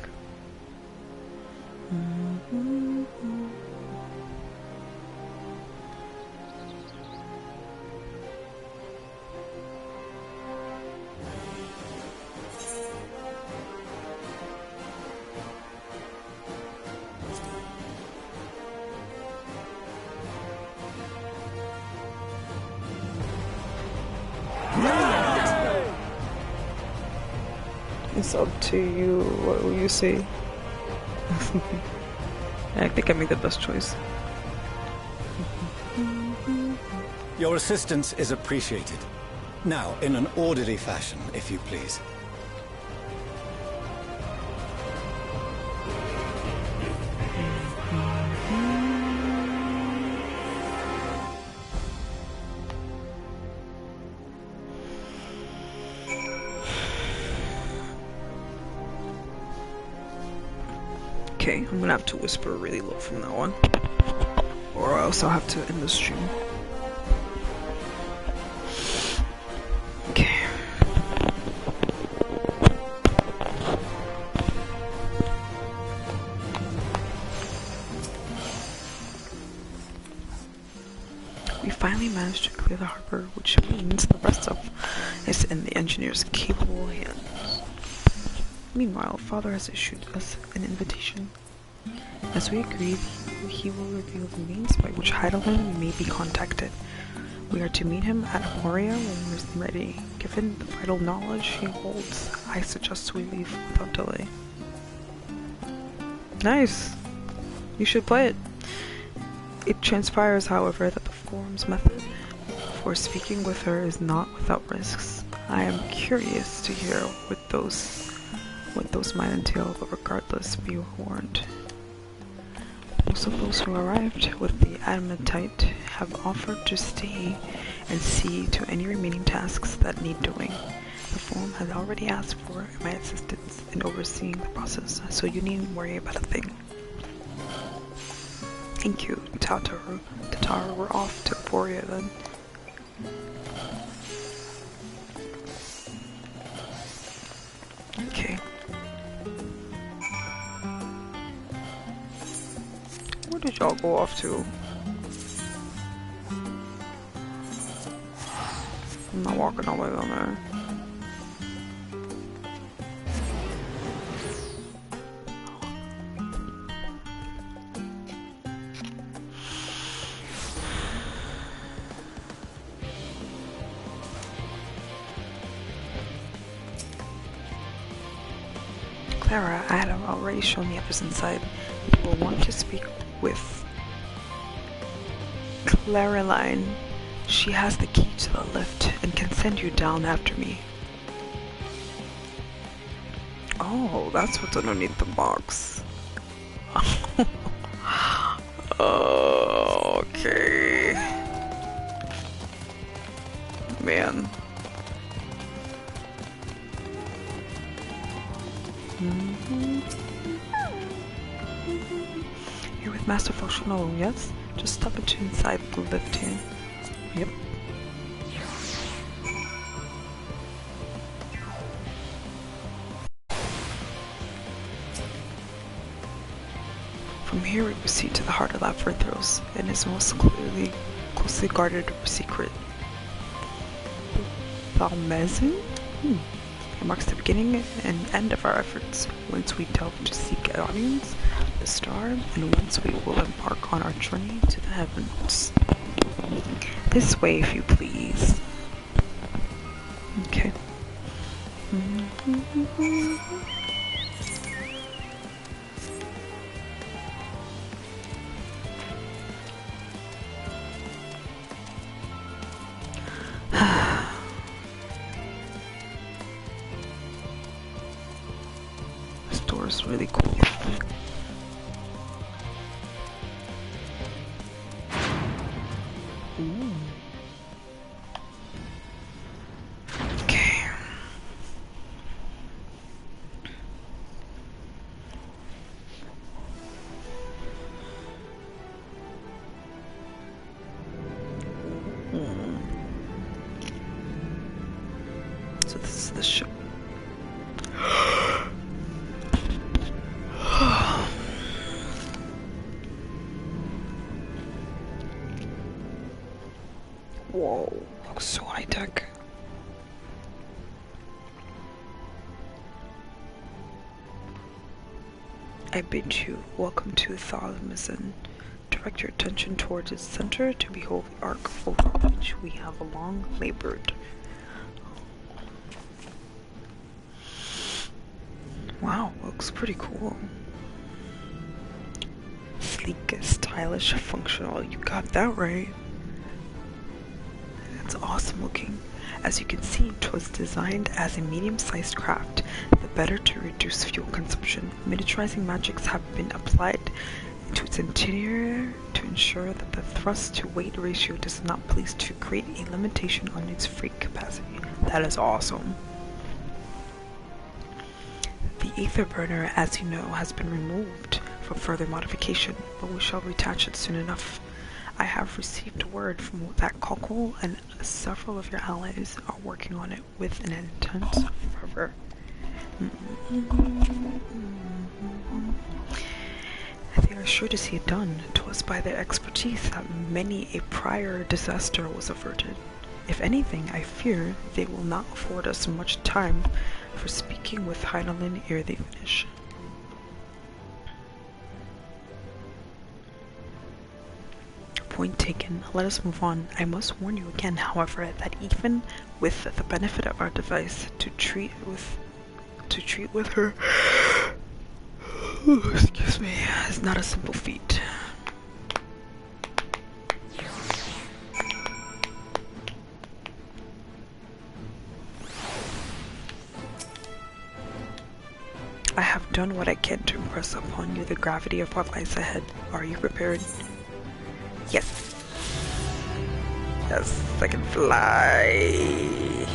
It's up to you. What will you say? I think I made the best choice. Your assistance is appreciated. Now, in an orderly fashion, if you please. Okay, I'm gonna have to whisper really low from now on, or else I'll have to end the stream. Okay. We finally managed to clear the harbor, which means the rest of is in the engineer's capable hands. Meanwhile, Father has issued us an invitation. As we agreed, he will reveal the means by which Heidelman may be contacted. We are to meet him at Aporia when we're ready. Given the vital knowledge he holds, I suggest we leave without delay. Nice! You should play it. It transpires, however, that the forum's method for speaking with her is not without risks. I am curious to hear what those might entail, but regardless, be warned. Most of those who arrived with the Adamantite have offered to stay and see to any remaining tasks that need doing. The forum has already asked for my assistance in overseeing the process, so you needn't worry about a thing. Thank you, Tataru. We're off to Aporia then. Okay. Where did y'all go off to? I'm not walking all the way down there. Clara, I had already shown the others inside. You will want to speak with Claraline. She has the key to the lift and can send you down after me. Oh, that's what's underneath the box. Okay. Man. Master Functional, yes? Just step into inside the lift here. Yep. From here we proceed to the heart of Labyrinthos, and is most closely guarded secret. Balmezin? It marks the beginning and end of our efforts. Once we delve to seek audience, the star, and once we will embark on our journey to the heavens. This way, if you please. Okay. This door is really cool. Ooh. Okay. So this is the ship. Whoa, looks so high tech. I bid you welcome to Thalmazin. Direct your attention towards its center to behold the arc over which we have long labored. Wow, looks pretty cool. Sleek, stylish, functional. You got that right. It's awesome looking. As you can see, it was designed as a medium-sized craft, the better to reduce fuel consumption. Miniaturizing magics have been applied to its interior to ensure that the thrust-to-weight ratio does not place to create a limitation on its freight capacity. That is awesome. The ether burner, as you know, has been removed for further modification, but we shall retouch it soon enough. I have received word from that Cockle, and several of your allies are working on it with an intense fervor. They are sure to see it done. 'Twas by their expertise that many a prior disaster was averted. If anything, I fear they will not afford us much time for speaking with Heidelin ere they finish. Point taken. Let us move on. I must warn you again, however, that even with the benefit of our device, to treat with her, excuse me, is not a simple feat. I have done what I can to impress upon you the gravity of what lies ahead. Are you prepared? Yes. Yes, I can fly.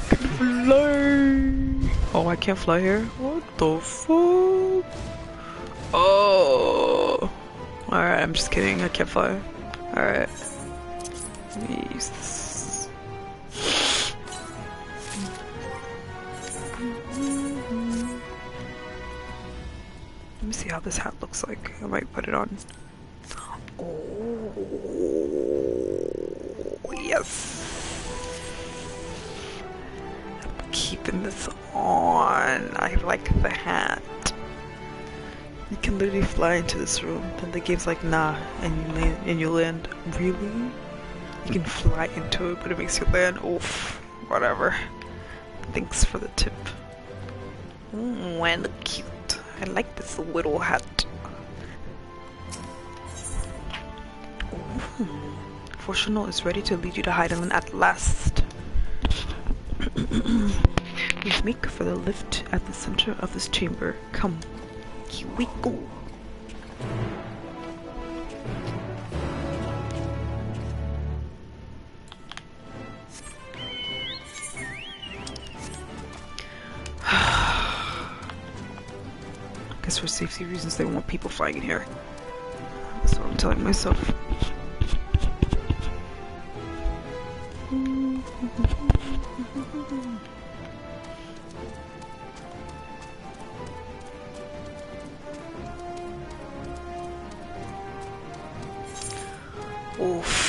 I can fly. Oh, I can't fly here? What the fuck? Oh. Alright, I'm just kidding. I can't fly. Alright. Let me use this. Let me see how this hat looks like. I might put it on. Oh, yes. I'm keeping this on. I like the hat. You can literally fly into this room. Then the game's like, nah, and you land. Really? You can fly into it, but it makes you land. Oof. Whatever. Thanks for the tip. And cute. I like this little hat. Fortunal is ready to lead you to Heidelin at last. We make for the lift at the center of this chamber. Come, here we go. guess for safety reasons they want people flying in here. That's what I'm telling myself. Oof.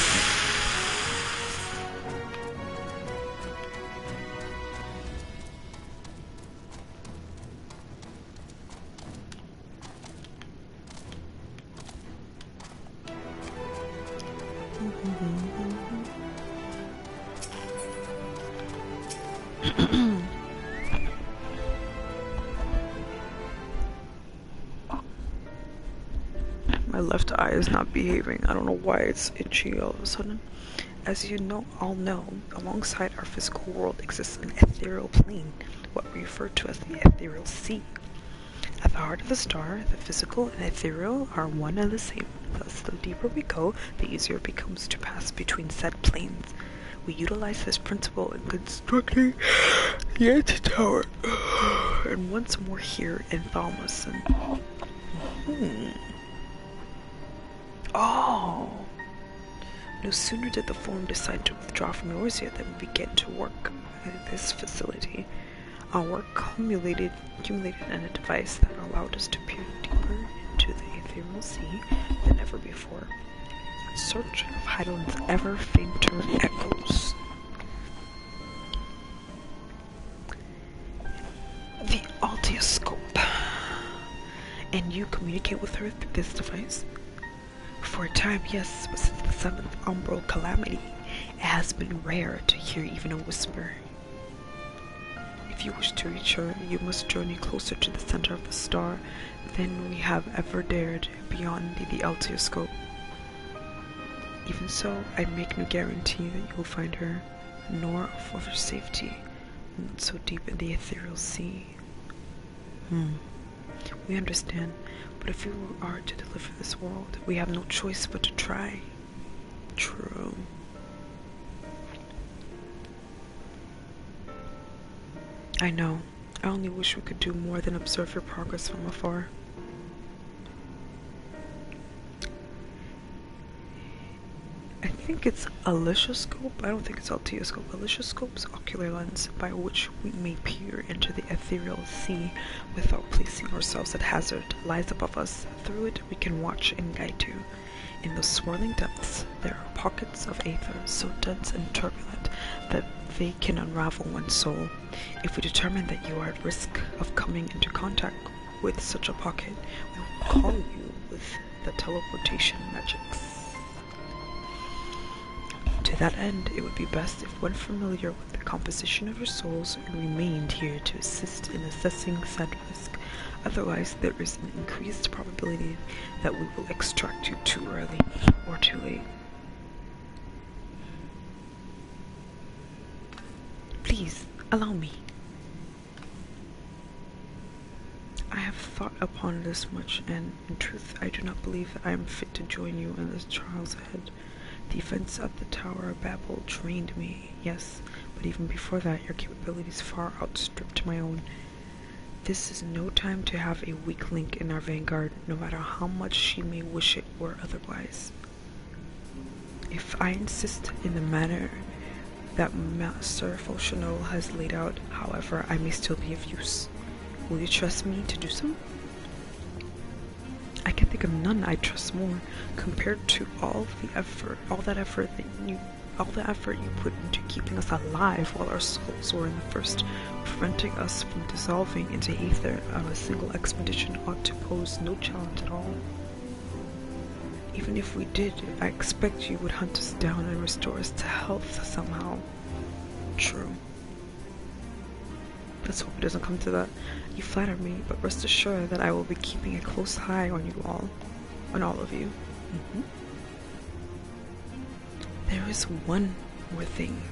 My left eye is not behaving. I don't know why it's itchy all of a sudden. As you all know, alongside our physical world exists an ethereal plane, what we refer to as the ethereal sea. At the heart of the star, the physical and ethereal are one and the same. Thus, the deeper we go, the easier it becomes to pass between said planes. We utilize this principle in constructing the anti-tower. And once more here in Thalmason. Oh! No sooner did the Forum decide to withdraw from Eorzea than we began to work at this facility. Our work culminated in a device that allowed us to peer deeper into the ethereal sea than ever before, in search of Heidel's ever fainter echoes. The Altioscope. And you communicate with her through this device? For a time, yes, but since the 7th Umbral Calamity, it has been rare to hear even a whisper. If you wish to reach her, you must journey closer to the center of the star than we have ever dared beyond the Altioscope. Even so, I make no guarantee that you will find her, nor of her safety, so deep in the ethereal sea. We understand, but if we are to deliver this world, we have no choice but to try. True. I know. I only wish we could do more than observe your progress from afar. I think it's Alicioscope. I don't think it's Altioscope. Alicioscope's ocular lens by which we may peer into the ethereal sea without placing ourselves at hazard lies above us. Through it we can watch and guide you. In the swirling depths there are pockets of aether so dense and turbulent that they can unravel one's soul. If we determine that you are at risk of coming into contact with such a pocket, we will call you with the teleportation magics. To that end, it would be best if one familiar with the composition of your souls remained here to assist in assessing said risk. Otherwise, there is an increased probability that we will extract you too early or too late. Please, allow me. I have thought upon this much, and in truth, I do not believe that I am fit to join you in this trials ahead. The events of the Tower of Babel drained me, yes, but even before that, your capabilities far outstripped my own. This is no time to have a weak link in our vanguard, no matter how much she may wish it were otherwise. If I insist in the manner that Master Fauchenot has laid out, however, I may still be of use. Will you trust me to do so? I can think of none I trust more, compared to all the effort you put into keeping us alive while our souls were in the first, preventing us from dissolving into ether on a single expedition ought to pose no challenge at all. Even if we did, I expect you would hunt us down and restore us to health somehow. True. Let's hope it doesn't come to that. You flatter me, but rest assured that I will be keeping a close eye on you all. On all of you. There is one more thing.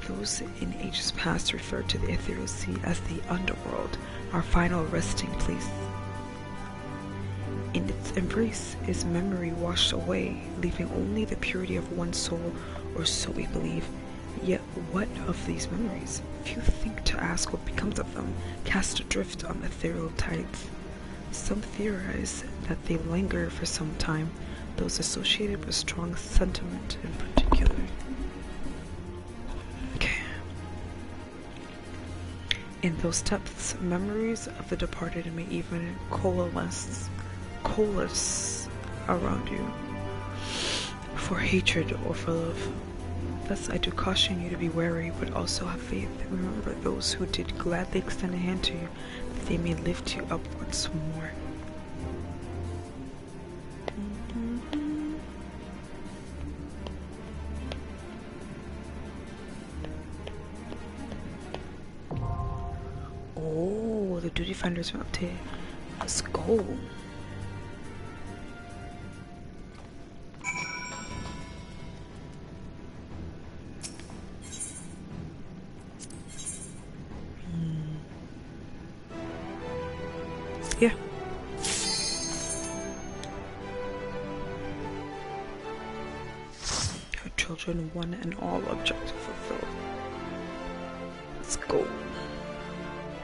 Those in ages past referred to the ethereal sea as the underworld, our final resting place. In its embrace is memory washed away, leaving only the purity of one soul, or so we believe. Yet what of these memories? If you think to ask what becomes of them, cast adrift on ethereal tides. Some theorize that they linger for some time, those associated with strong sentiment in particular. Okay. In those depths, memories of the departed may even coalesce around you, for hatred or for love. Thus I do caution you to be wary, but also have faith. Remember those who did gladly extend a hand to you, that they may lift you up once more. Oh, the duty finders went up to it. Let's go. Yeah. Your children, one and all, objective fulfilled. Let's go.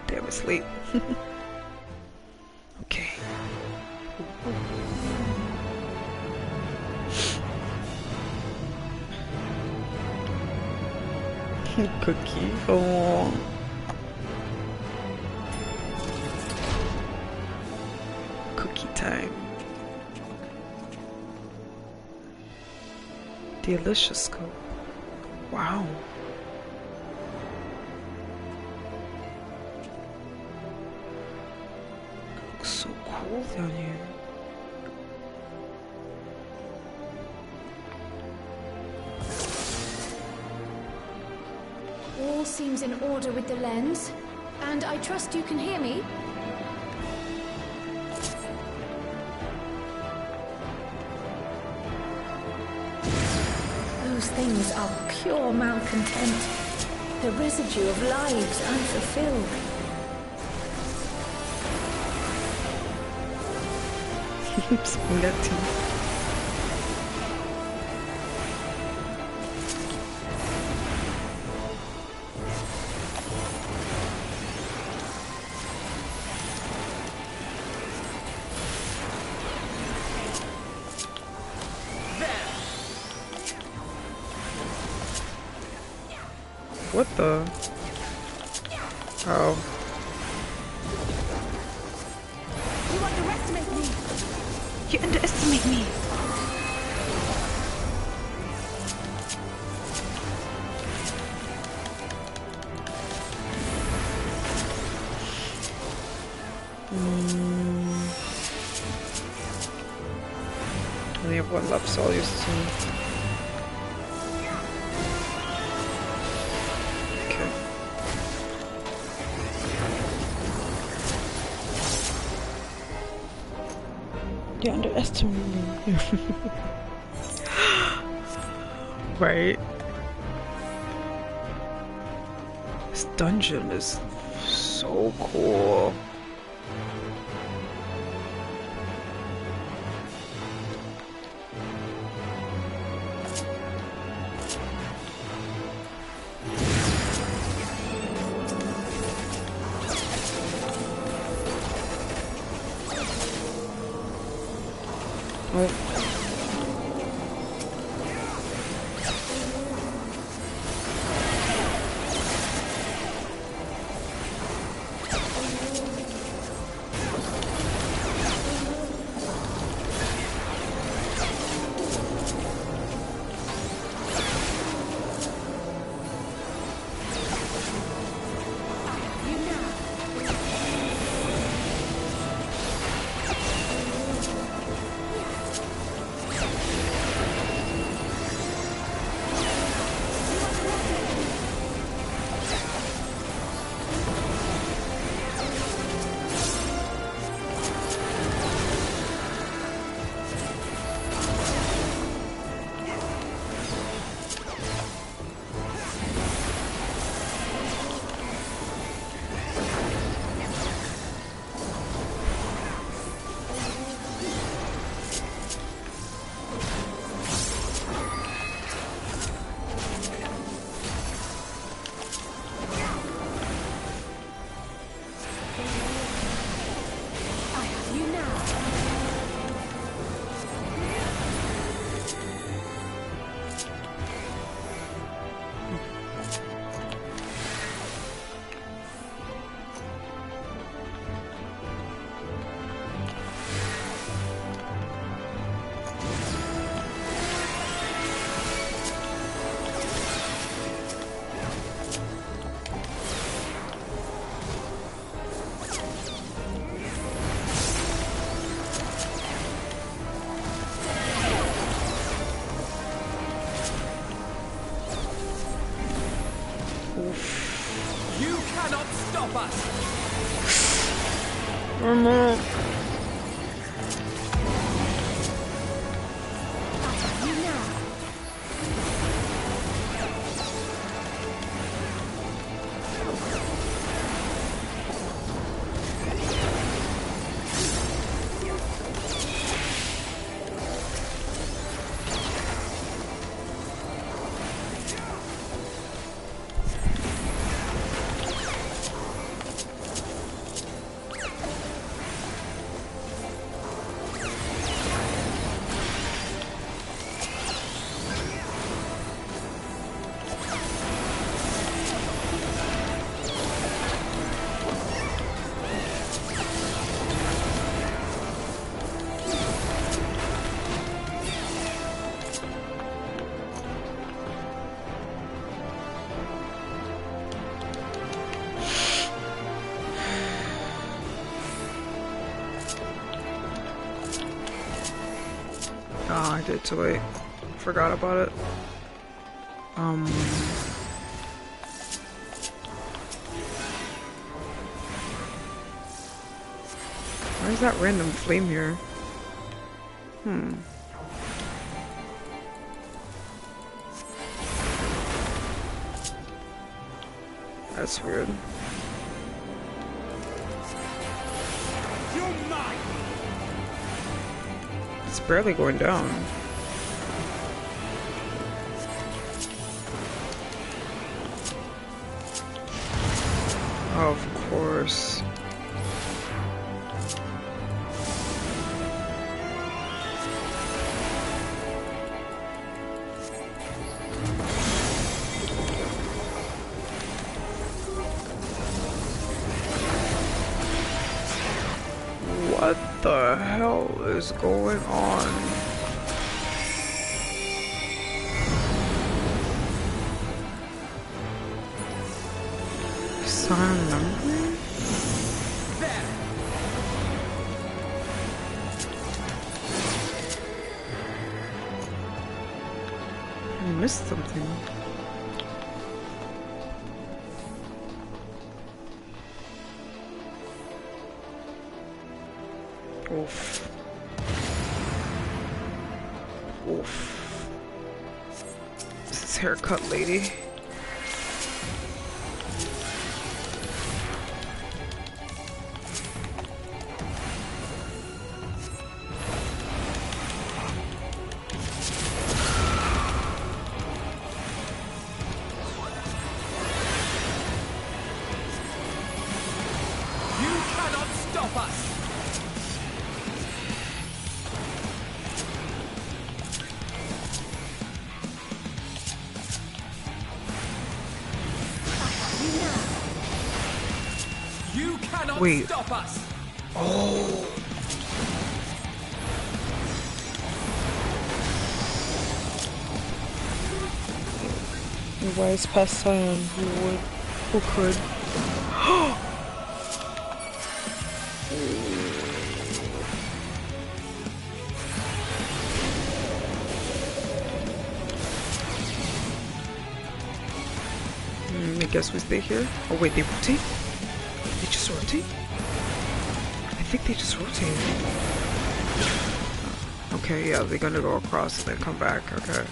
Damn, it's late. Okay. Cookie. Oh. Cookie time. Delicious scope. Wow. Looks so cool down here. All seems in order with the lens, and I trust you can hear me. Those things are pure malcontent, the residue of lives unfulfilled. Spaghetti. What the? Oh. You underestimate me! You underestimate me! Only have one left, so I'll use this one. You underestimate me. Right. This dungeon is so cool. Oh, I did too late. Forgot about it. Why is that random flame here? That's weird. It's barely going down. Oh, of course. What the hell is going on? Sign number? I missed something. Oof. Oof. This is haircut lady. Wait. Stop us. Oh. Why is past Sion? Who would? Who could? I guess we stay here. Oh wait, they rotate? They just rotate? I think they just rotate. Okay, yeah, they're gonna go across and then come back. Okay.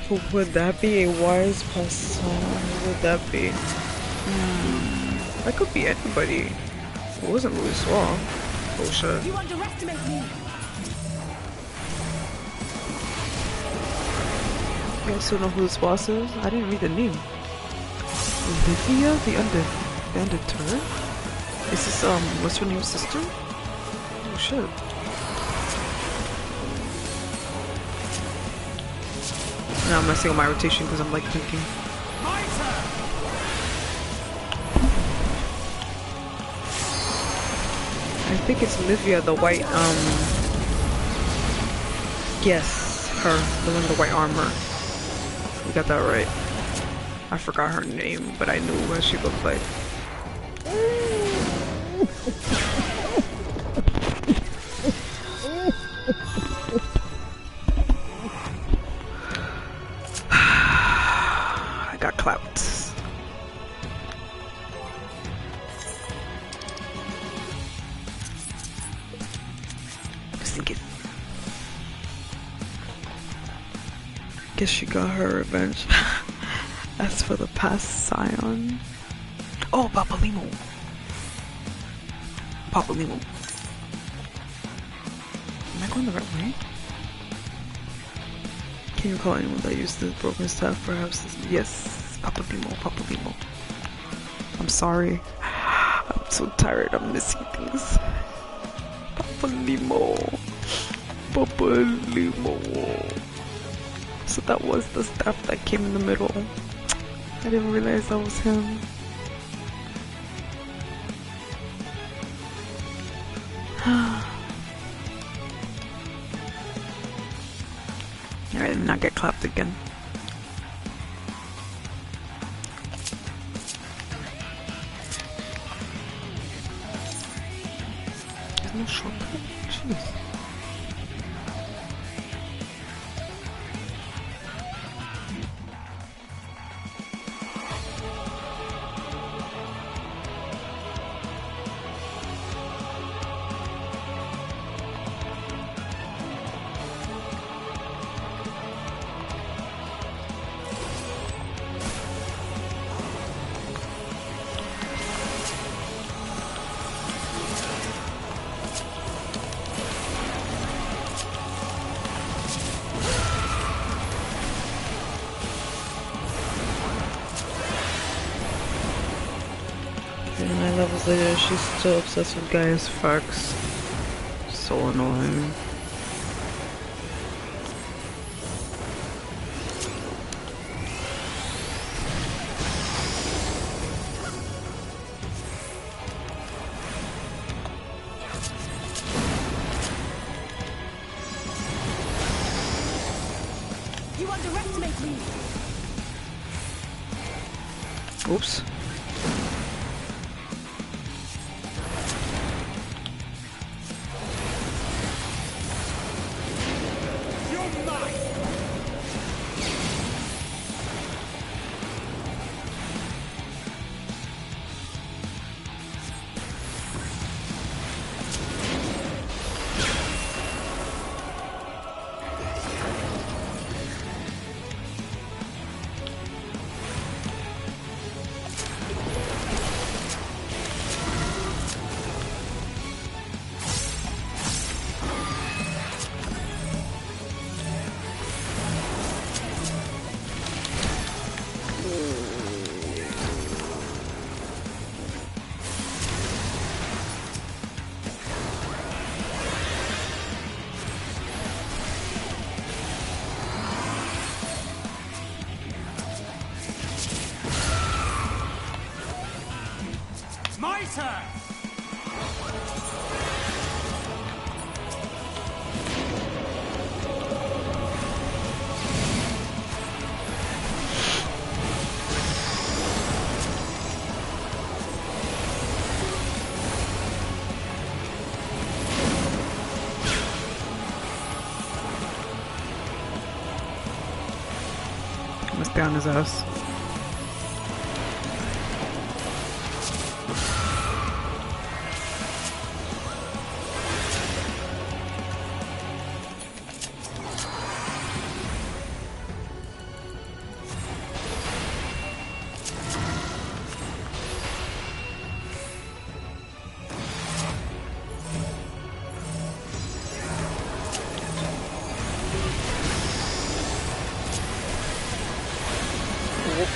Who would that be? A wise person? Who would that be? That could be anybody. It wasn't really Swamp. Oh shit. You underestimate me. You guys don't know who this boss is? I didn't read the name. Olivia, the Undeterred? Is this what's her name's sister? Oh shit. Now I'm messing with my rotation because I'm like thinking. I think it's Olivia, the white yes, her, the one with the white armor. You got that right. I forgot her name, but I knew what she looked like. I got clapped. sink it. Guess she got her revenge. As for the past scion. Oh, Papalimo. Papalimo. Am I going the right way? Can you call anyone that used this broken staff? Perhaps. Yes, Papalimo, Papalimo. I'm sorry. I'm so tired. I'm missing things. Papalimo. Papalimo. So that was the staff that came in the middle. I didn't realize that was him. I did not get clapped again. There's no shortcut. Jeez. Levels later, she's still obsessed with Gaia's facts. So annoying. You underestimate me. Oops. My turn! I'm gonna stay on his ass.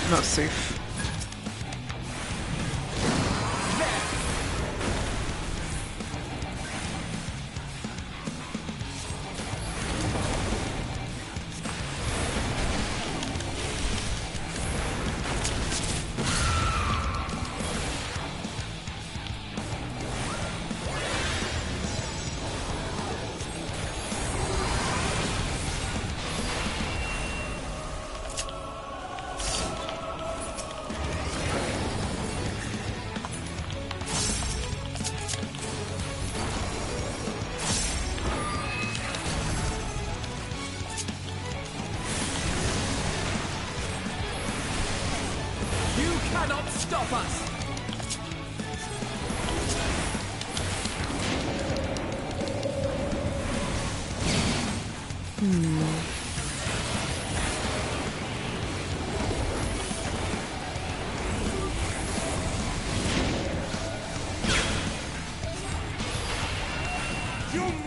Not safe. Cannot stop us! You're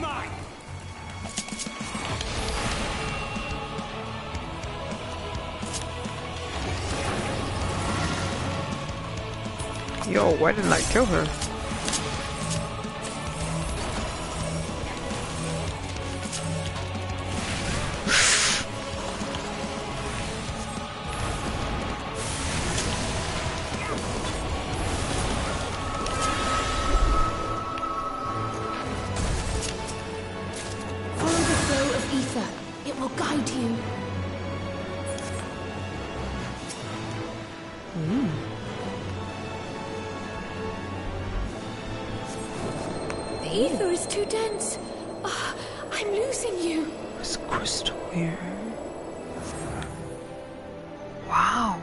mine! Yo, why didn't I kill her? Follow the flow of ether. It will guide you. The ether is too dense. Ah, I'm losing you. It's crystal here. Wow.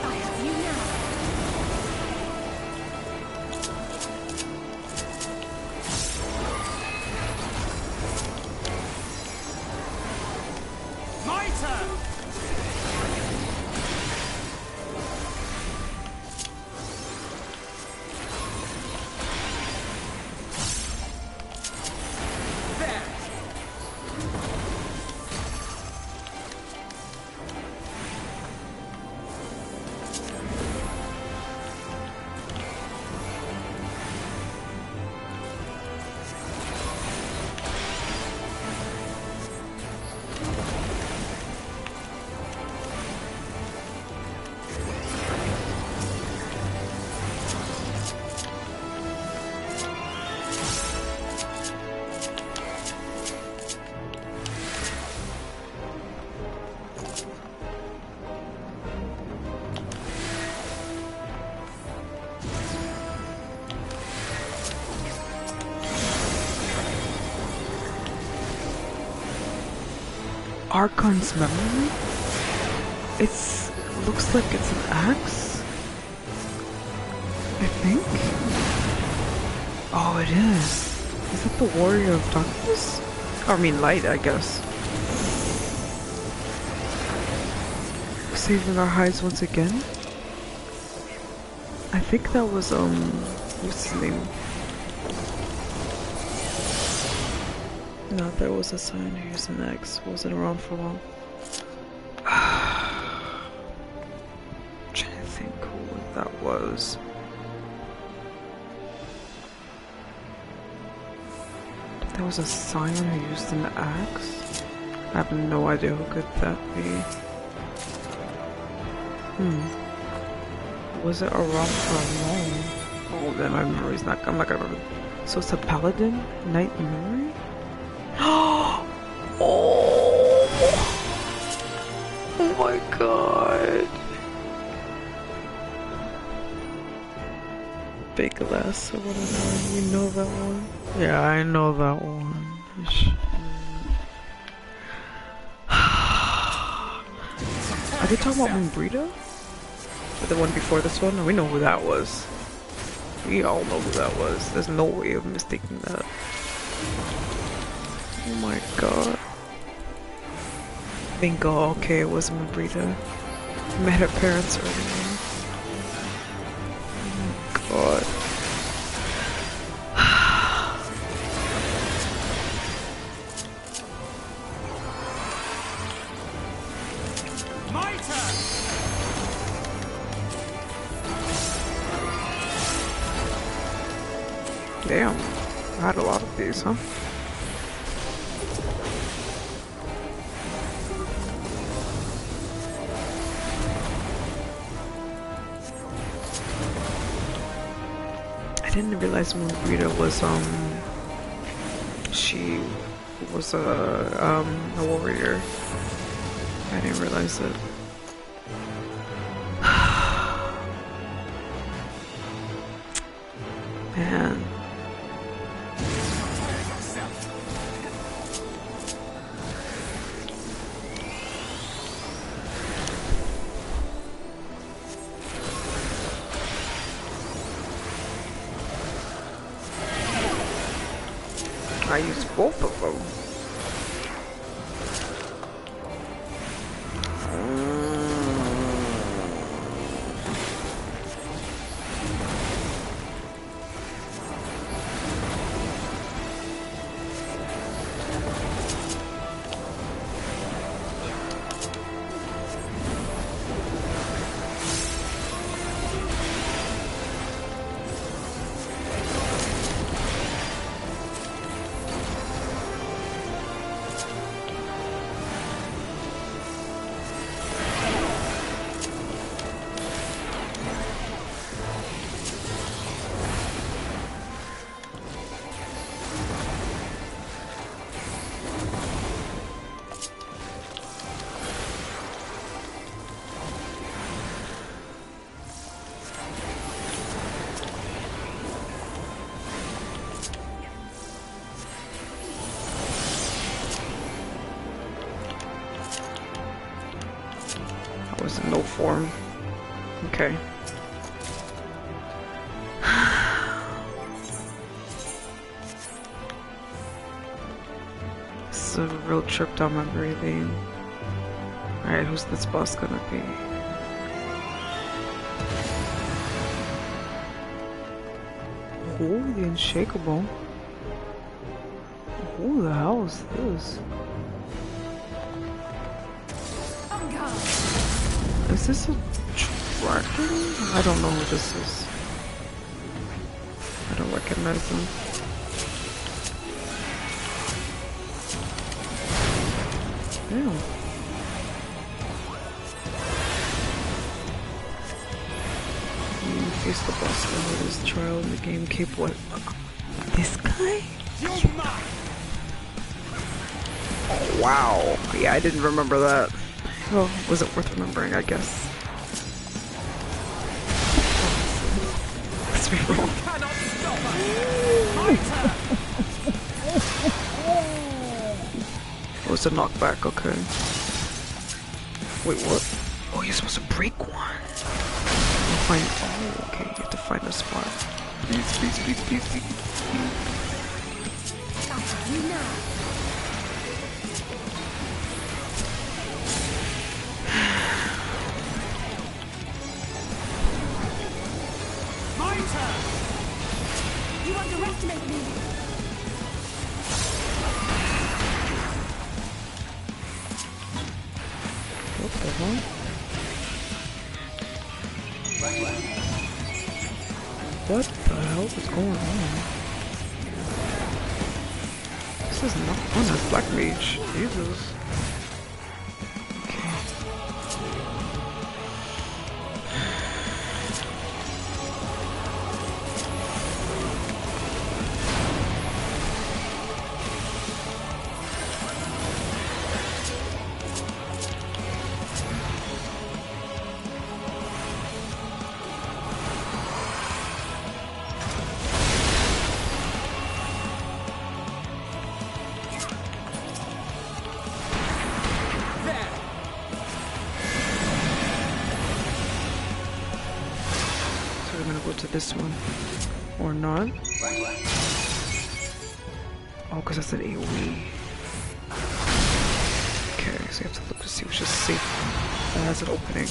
I have you now. My turn! There! Archon's memory? It's looks like it's an axe. I think. Oh, it is. Is that the warrior of darkness? I mean light, I guess. Saving our hides once again. I think that was what's his name? No, there was a sign who used an axe. Wasn't around for long. Trying to think who that was. There was a sign who used an axe. I have no idea who could that be. Was it around for long? Oh, then my memory's not. I'm not gonna remember. So it's a paladin, knight in memory. Oh my god. Big lasso, whatever. You know that one? Yeah, I know that one. Are they talking about Mumbrita? Or the one before this one? We know who that was. We all know who that was. There's no way of mistaking that. Oh my god. Bingo, okay, it was Mumbrita. Met her parents earlier. Oh my god. My turn! Damn, I had a lot of these, huh? I didn't realize Rita was she was a warrior. I didn't realize it. Man. I used both of them. Was in no form. Okay. This is a real trip down memory lane. Alright, who's this boss gonna be? Oh, the Unshakable. Who the hell is this? Is this a dragon? I don't know who this is. I don't recognize him. Damn. You face the boss of the hardest trial in the game. Keep what? This guy? Oh, wow. Yeah, I didn't remember that. Well, was it worth remembering, I guess. Let's be wrong. Oh, it's a knockback, okay. Wait, what? Oh, you're supposed to break one. Oh, okay, you have to find a spot. Please, please, please, please, please. You know. You underestimate me! What the hell? What the hell is going on? This is not fun as Black Mage. Jesus. This one or not? Oh, because that's an AoE. Okay, so you have to look to see which is safe. That has an opening.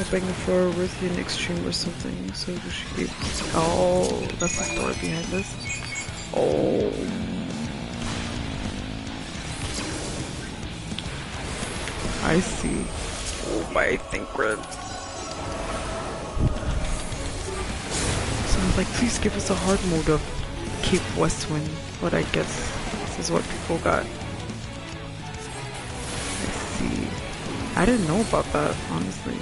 Begging for a Rithian extreme or something, so we should be. Oh, that's the story behind this. Oh. I see. Oh, I think red. So I was like, please give us a hard mode of Cape Westwind. But I guess this is what people got. I see. I didn't know about that, honestly.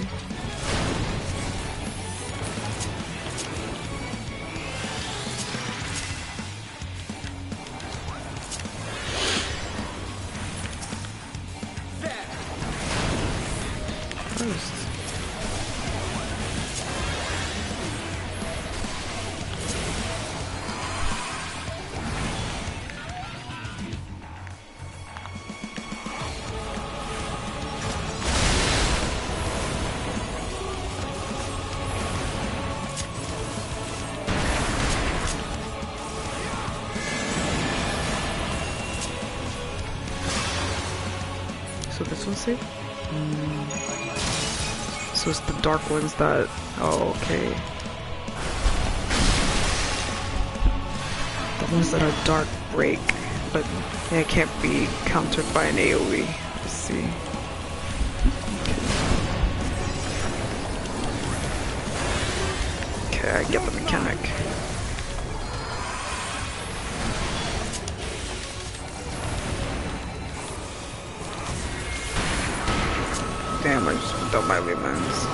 So this one's safe? So it's the dark ones that... Oh, okay. The ones that are dark break, but they can't be countered by an AoE. Let's see. Okay, I get the mechanic. Damn, I just picked up my lemons.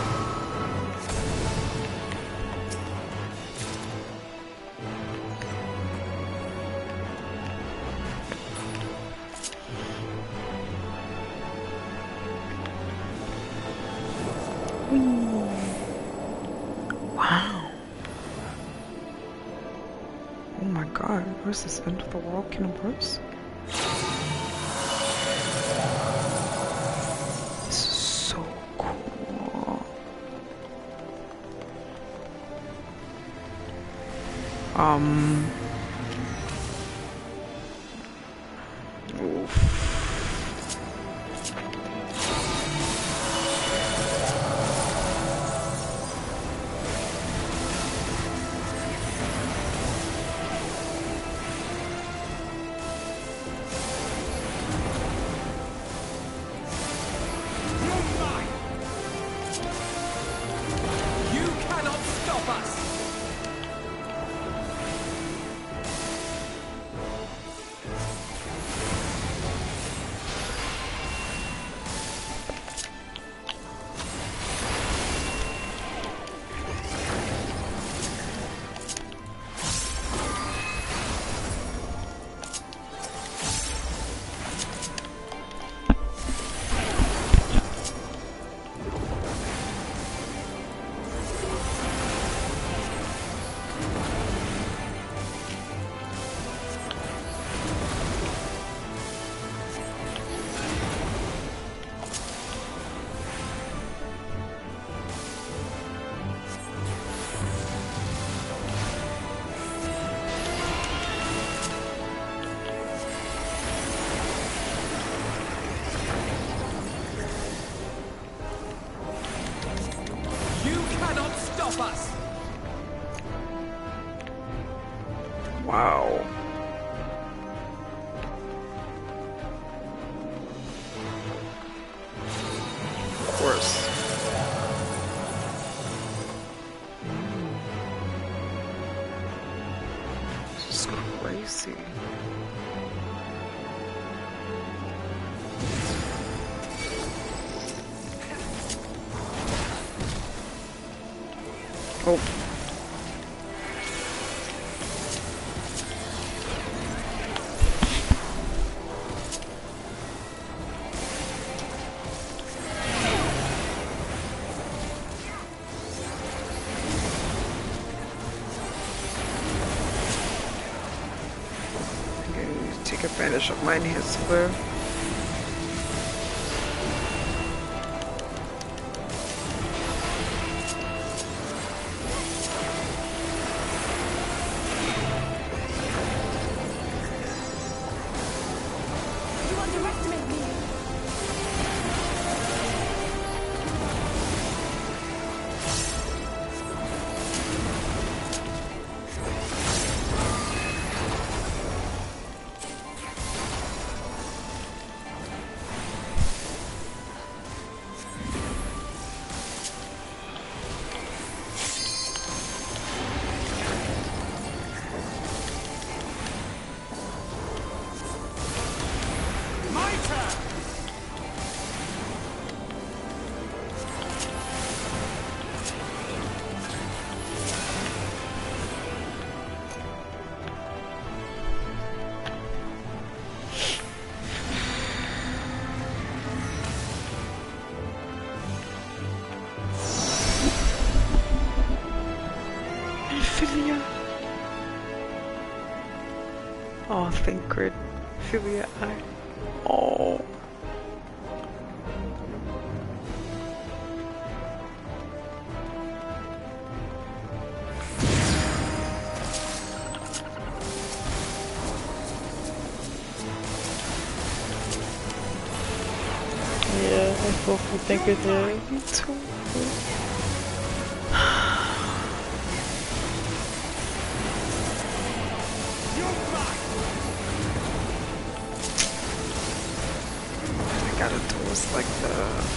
Wow. Oh my god, where's this end of the world Kingdom Hearts? This is so cool. Oof. You cannot stop us! You cannot stop us! Wow. Of course. This is crazy. Oh. Okay, take advantage of my enhanced flare. You underestimate me. Oh, thank God. Philia, oh. Yeah, I hope you think it did. Me too. I gotta do this like that.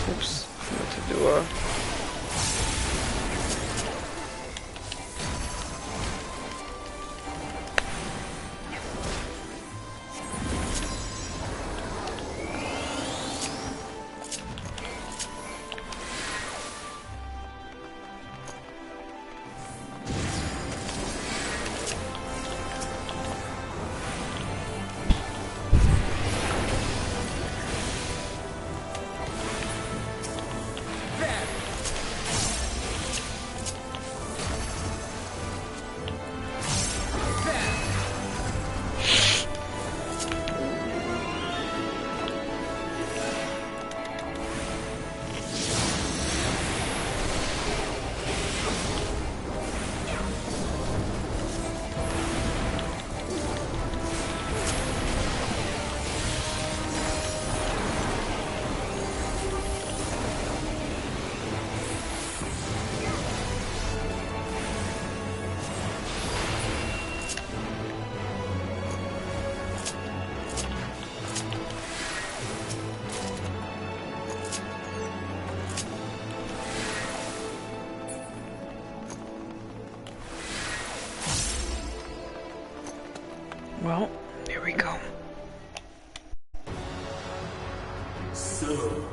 Oops, I meant to do a... Well, here we go. So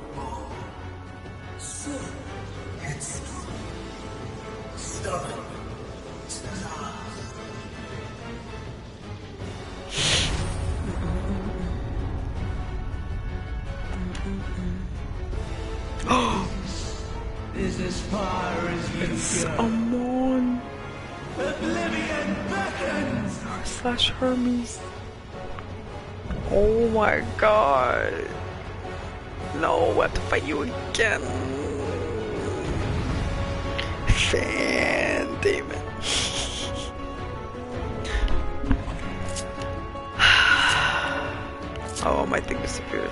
headstrong, stubborn to the last. Is as far as you go. Amon. Oblivion beckons. Slash Hermes. Oh my God. No, we have to fight you again. Fan demon. Oh, my thing disappeared.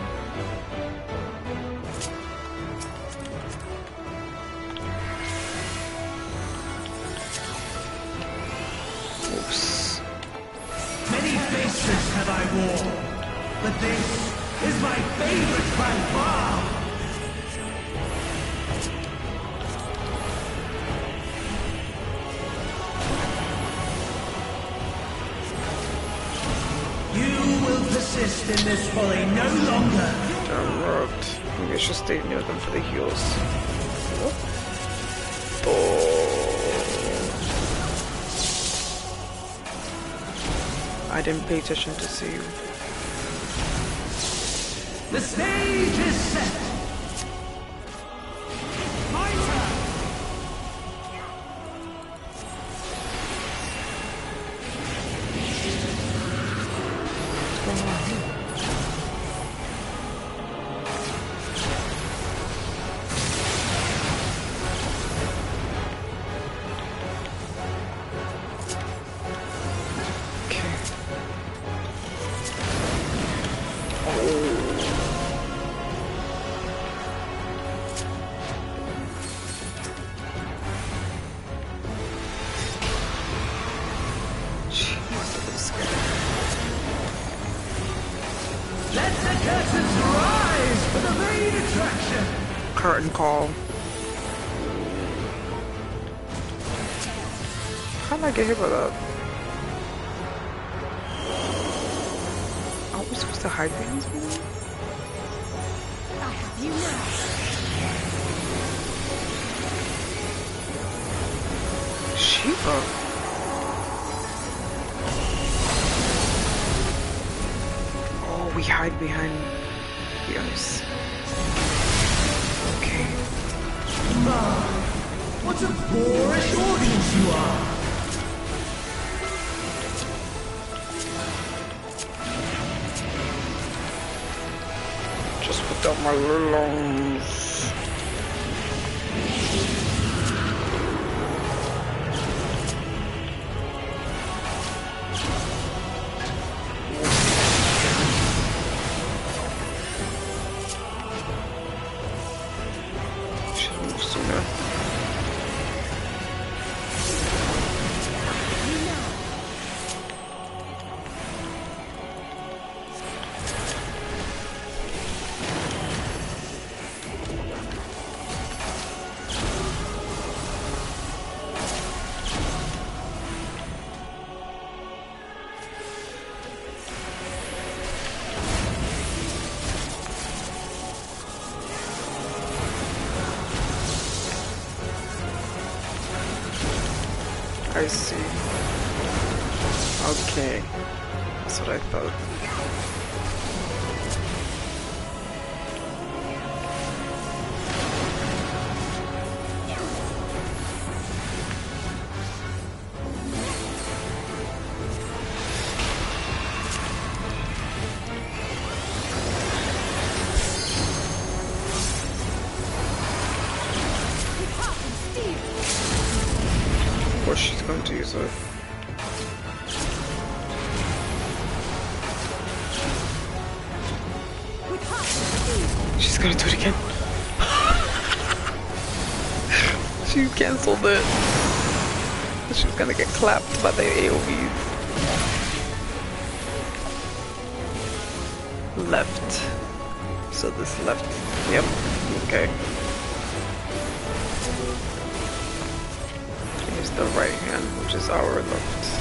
Oops. Many faces have I worn, but this is my favorite by far. You will persist in this folly no longer. I'm robbed. Maybe I should stay near them for the heals. I didn't pay attention to see you. The stage is set. My turn. curtain call. How did I get hit by that? Are we supposed to hide behind something? I have you now. Shiva. Oh, we hide behind the ice. Okay. What a boorish audience you are! Just without my lungs. I see. Okay. That's what I thought. Of course she's going to use it. She's gonna do it again. She cancelled it. She's gonna get clapped by the AoVs. Left. So this left. Yep. Okay. Here's the right hand, which is our left.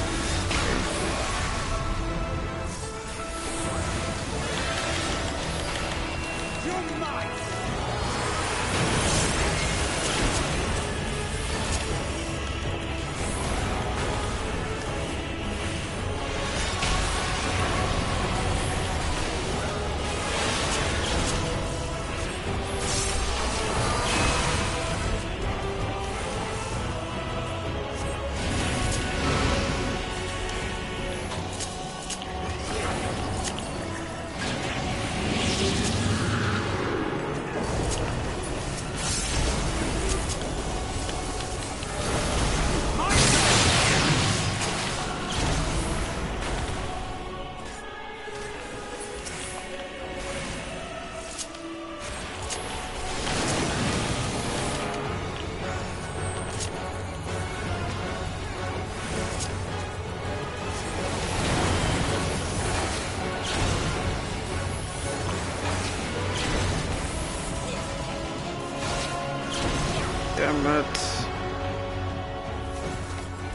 Damn it.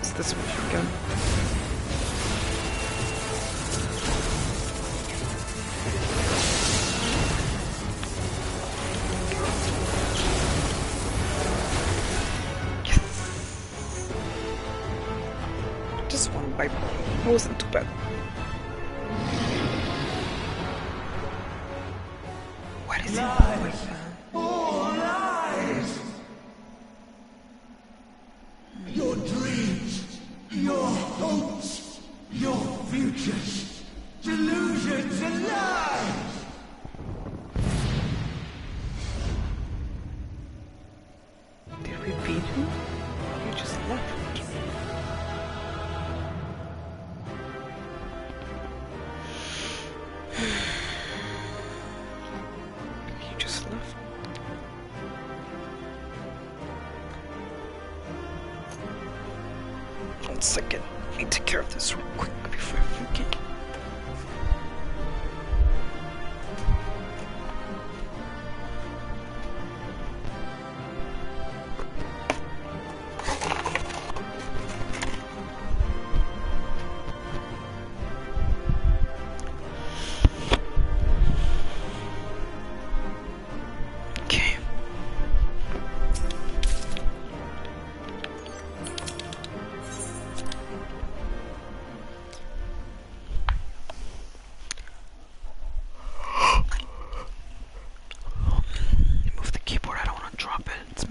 Is this one again? Yes. Just one bite. It wasn't too bad. What is it? Your dreams, your hopes, your futures, delusions and lies! Did we beat him? You just left. You just left. 1 second. I need to take care of this real quick before I forget.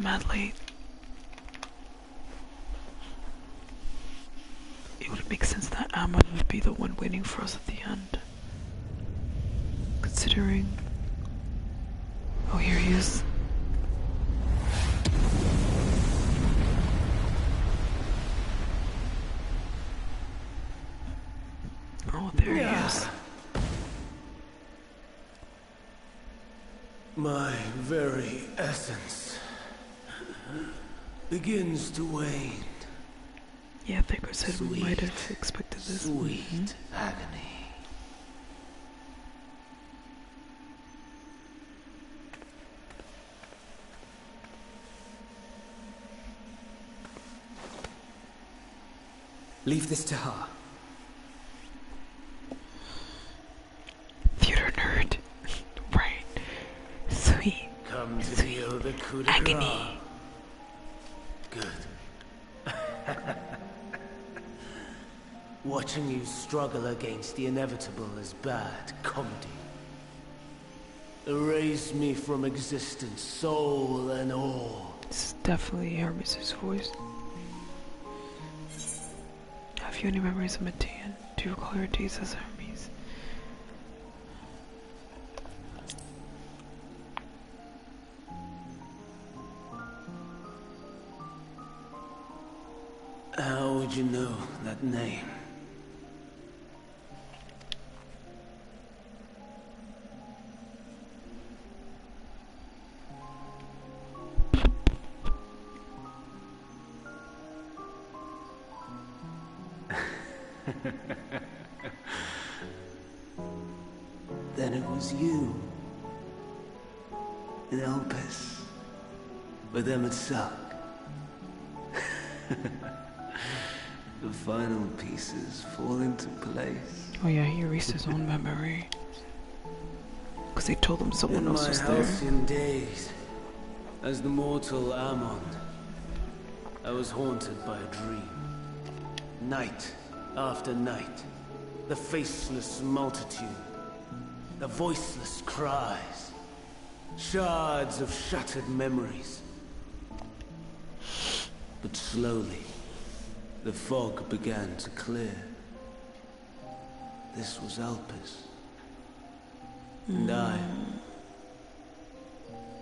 mad late. It would make sense that Ammon would be the one waiting for us at the end. Considering... Oh, here he is. Oh, there he is. My very essence begins to wane. Yeah, I think I said we might have expected this. Sweet agony. Leave this to her. Theater nerd. Right. Sweet. Come to deal the coup de agony. Good. Watching you struggle against the inevitable is bad comedy. Erase me from existence, soul and all. This is definitely Hermes' voice. Have you any memories of Matean? Do you recall your days as Hermes? How would you know that name? Then it was you. In Elpis. With Emet-Selch. The final pieces fall into place. Oh yeah, he erased his own memory. Because they told him someone else was there. In my halcyon days, as the mortal Ammon, I was haunted by a dream. Night after night, the faceless multitude, the voiceless cries, shards of shattered memories. But slowly, the fog began to clear. This was Elpis. And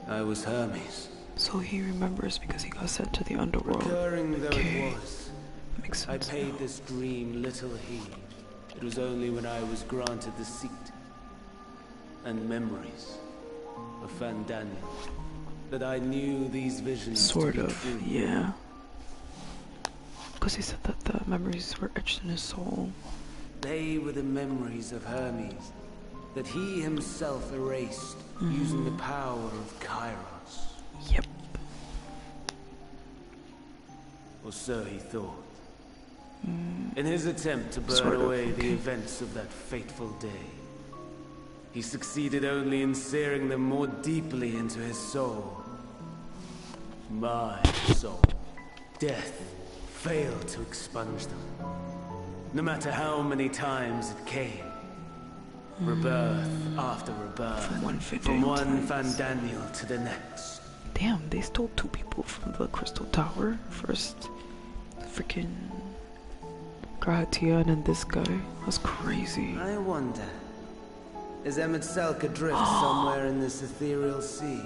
I was Hermes. So he remembers because he got sent to the underworld. Recurring though Okay. it was, Makes I sense paid now. this dream little heed. It was only when I was granted the seat and memories of Fandaniel that I knew these visions Sort to be of, true. yeah. Because he said that the memories were etched in his soul. They were the memories of Hermes that he himself erased using the power of Kairos. Yep. Or so he thought. In his attempt to burn Sort of, away the okay. events of that fateful day, he succeeded only in searing them more deeply into his soul. My soul. Death failed to expunge them. No matter how many times it came. Rebirth after rebirth. From one Fandaniel to the next. Damn, they stole 2 people from the Crystal Tower. First, freaking Gratia and then this guy. That's crazy. I wonder, is Emet-Selch adrift somewhere in this ethereal sea?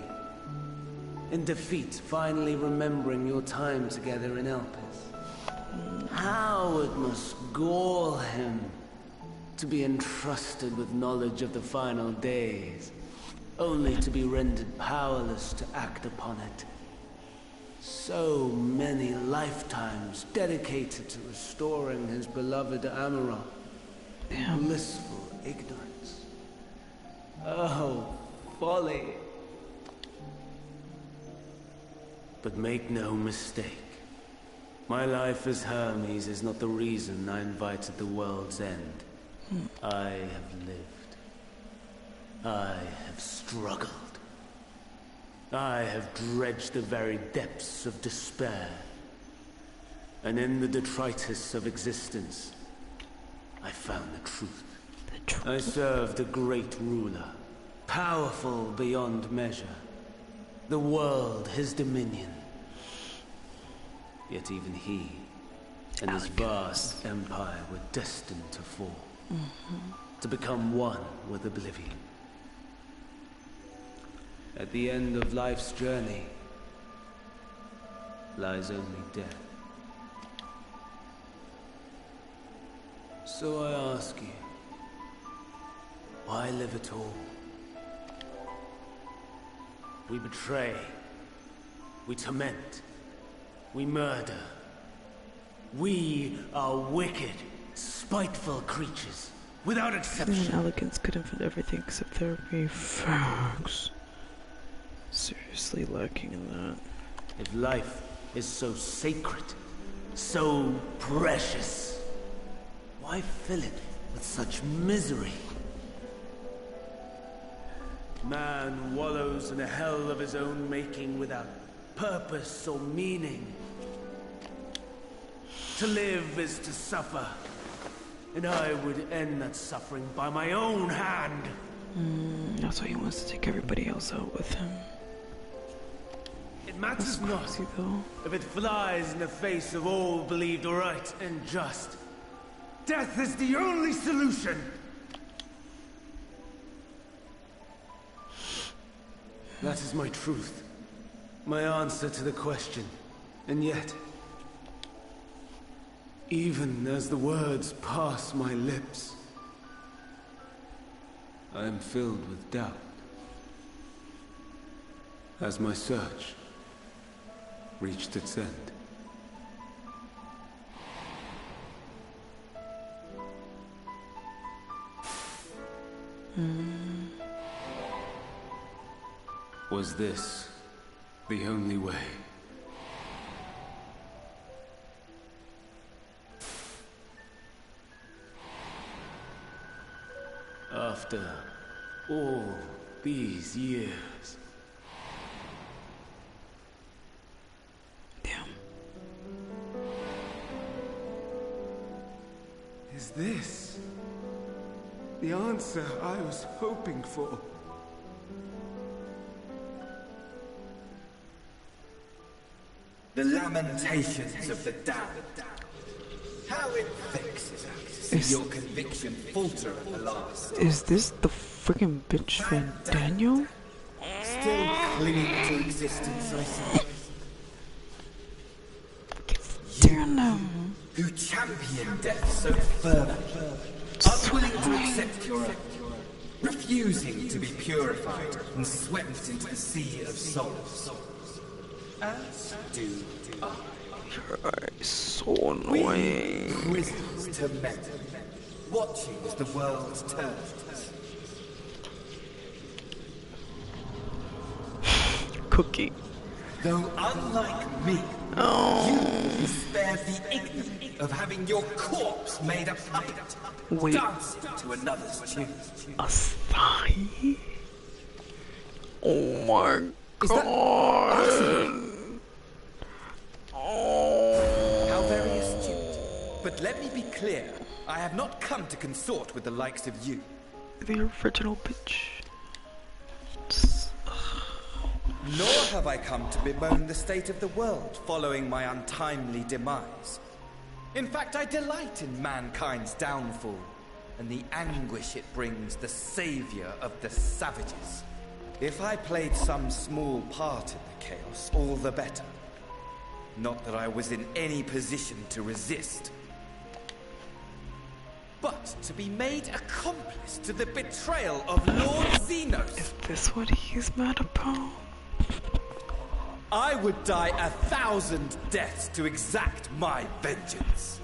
In defeat, finally remembering your time together in Elpis? How it must gall him to be entrusted with knowledge of the final days, only to be rendered powerless to act upon it. So many lifetimes dedicated to restoring his beloved Amaranth in blissful ignorance. Oh, folly. But make no mistake. My life as Hermes is not the reason I invited the world's end. I have lived. I have struggled. I have dredged the very depths of despair. And in the detritus of existence, I found the truth. I served a great ruler, powerful beyond measure. The world his dominion, Yet even he and his vast empire were destined to fall. To become one with oblivion. At the end of life's journey lies only death. So I ask you, why live at all? We betray, we torment, we murder. We are wicked, spiteful creatures, without exception. And elegance could invent everything except therapy. Facts. Seriously lacking in that. If life is so sacred, so precious, why fill it with such misery? Man wallows in a hell of his own making without purpose or meaning. To live is to suffer, and I would end that suffering by my own hand. That's why he wants to take everybody else out with him. It matters not if it flies in the face of all believed right and just. Death is the only solution. That is my truth, my answer to the question. And yet, even as the words pass my lips, I am filled with doubt. Has my search reached its end? Was this the only way? After all these years. Damn. Is this the answer I was hoping for? The lamentations of the damned. How it vexes us to see your conviction falter at the last. Is this the freaking bitch from Daniel? Still clinging to existence, I see. Damn them. Who champion death so fervently, unwilling to accept your own, refusing to be purified and swept into the sea of souls. As do I. You're so annoying. Prisoners to men, watching as the world turns. Cookie. Though unlike me, you will spare the ignominy of having your corpse made a puppet, dancing to another's tune. A sigh? Oh my god. How very astute. But let me be clear, I have not come to consort with the likes of you. The original bitch. Nor have I come to bemoan the state of the world following my untimely demise. In fact, I delight in mankind's downfall and the anguish it brings the savior of the savages. If I played some small part in the chaos, all the better. Not that I was in any position to resist. But to be made accomplice to the betrayal of Lord Xenos. Is this what he's mad about? I would die 1,000 deaths to exact my vengeance.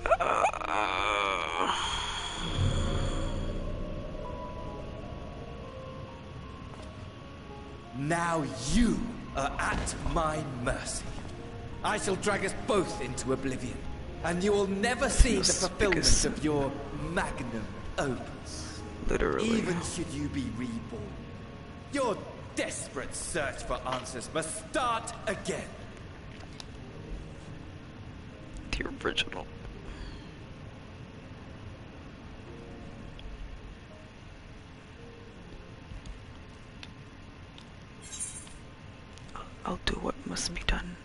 Now you are at my mercy. I shall drag us both into oblivion, and you will never see the fulfillment of your magnum opus. Literally. Even should you be reborn, your desperate search for answers must start again. The original. I'll do what must be done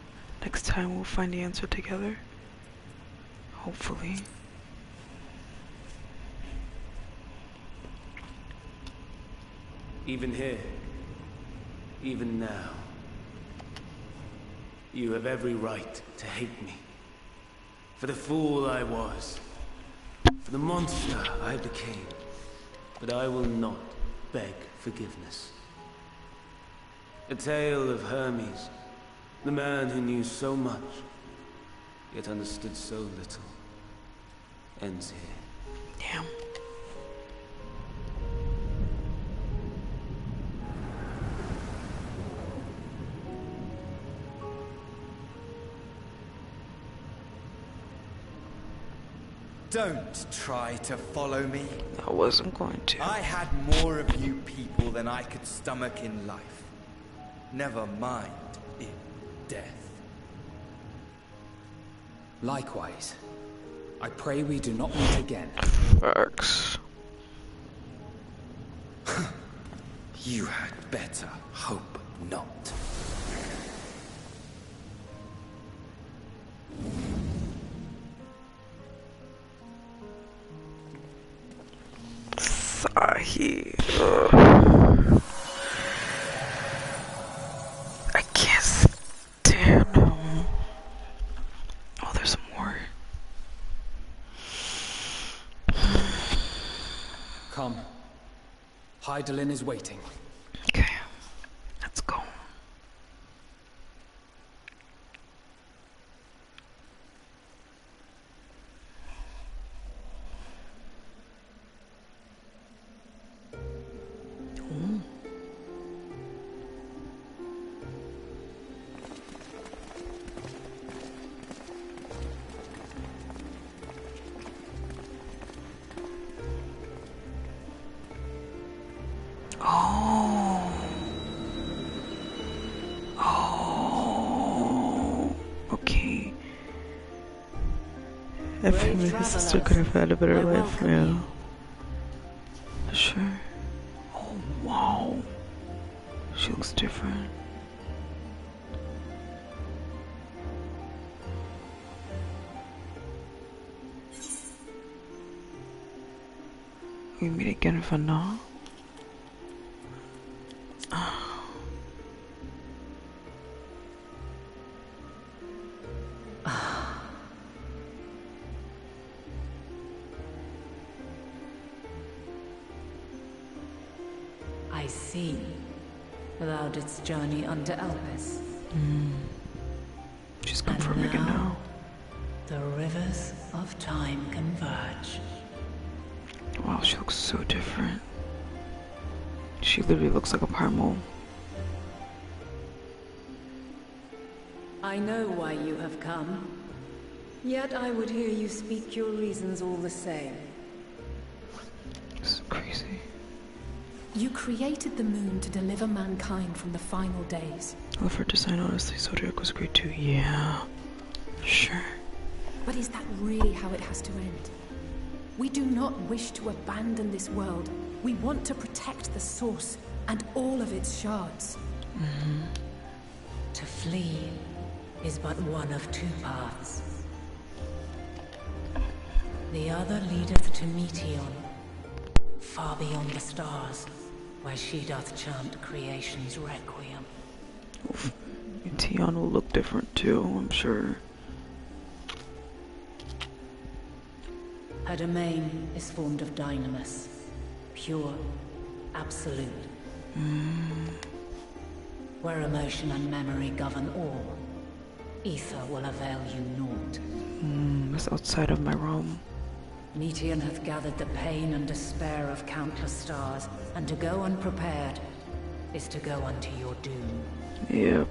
next time. time we'll find the answer together. Hopefully. Even here, even now, you have every right to hate me. For the fool I was, for the monster I became. But I will not beg forgiveness. A tale of Hermes, the man who knew so much, yet understood so little, ends here. Damn. Don't try to follow me. I wasn't going to. I had more of you people than I could stomach in life. Never mind in death. Likewise. I pray we do not meet again. Facts. You had better hope not. I can't stand him. Oh, there's more. Come. Hydaelyn is waiting. Okay, let's go. Okay. I feel like his sister could have had a better life, yeah. For sure. Oh, wow. She looks different. We meet again for now. I see. Allowed its journey under Elpis. She's confirming it now. The rivers of time converge. Wow, she looks so different. She literally looks like a Parmo. I know why you have come. Yet I would hear you speak your reasons all the same. This is crazy. You created the moon to deliver mankind from the final days. I love her design, honestly. Zodiac was great too. Yeah, sure. But is that really how it has to end? We do not wish to abandon this world. We want to protect the source and all of its shards. To flee is but one of two paths. The other leadeth to Meteon, far beyond the stars, where she doth chant creation's requiem. Meteon will look different too, I'm sure. Her domain is formed of dynamis, pure, absolute. Where emotion and memory govern all, ether will avail you naught. That's outside of my realm. Meteon hath gathered the pain and despair of countless stars, and to go unprepared is to go unto your doom. Yep.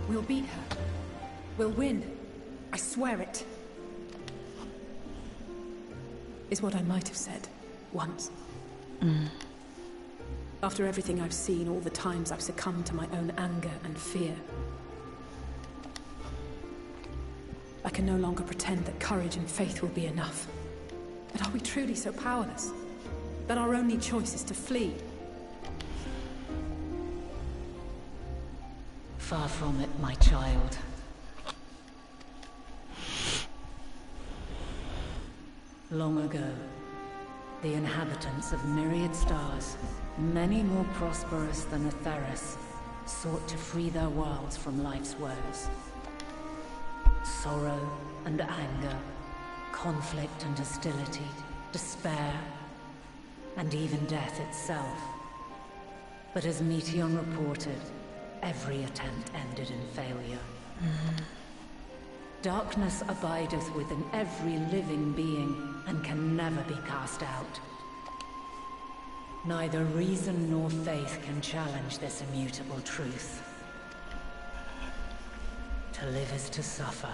We'll beat her. We'll win. I swear it. Is what I might have said once. After everything I've seen, all the times I've succumbed to my own anger and fear. I can no longer pretend that courage and faith will be enough. But are we truly so powerless? That our only choice is to flee? Far from it, my child. Long ago, the inhabitants of myriad stars, many more prosperous than Atheris, sought to free their worlds from life's woes. Sorrow and anger, conflict and hostility, despair, and even death itself. But as Meteon reported, every attempt ended in failure. Darkness abideth within every living being and can never be cast out. Neither reason nor faith can challenge this immutable truth. To live is to suffer.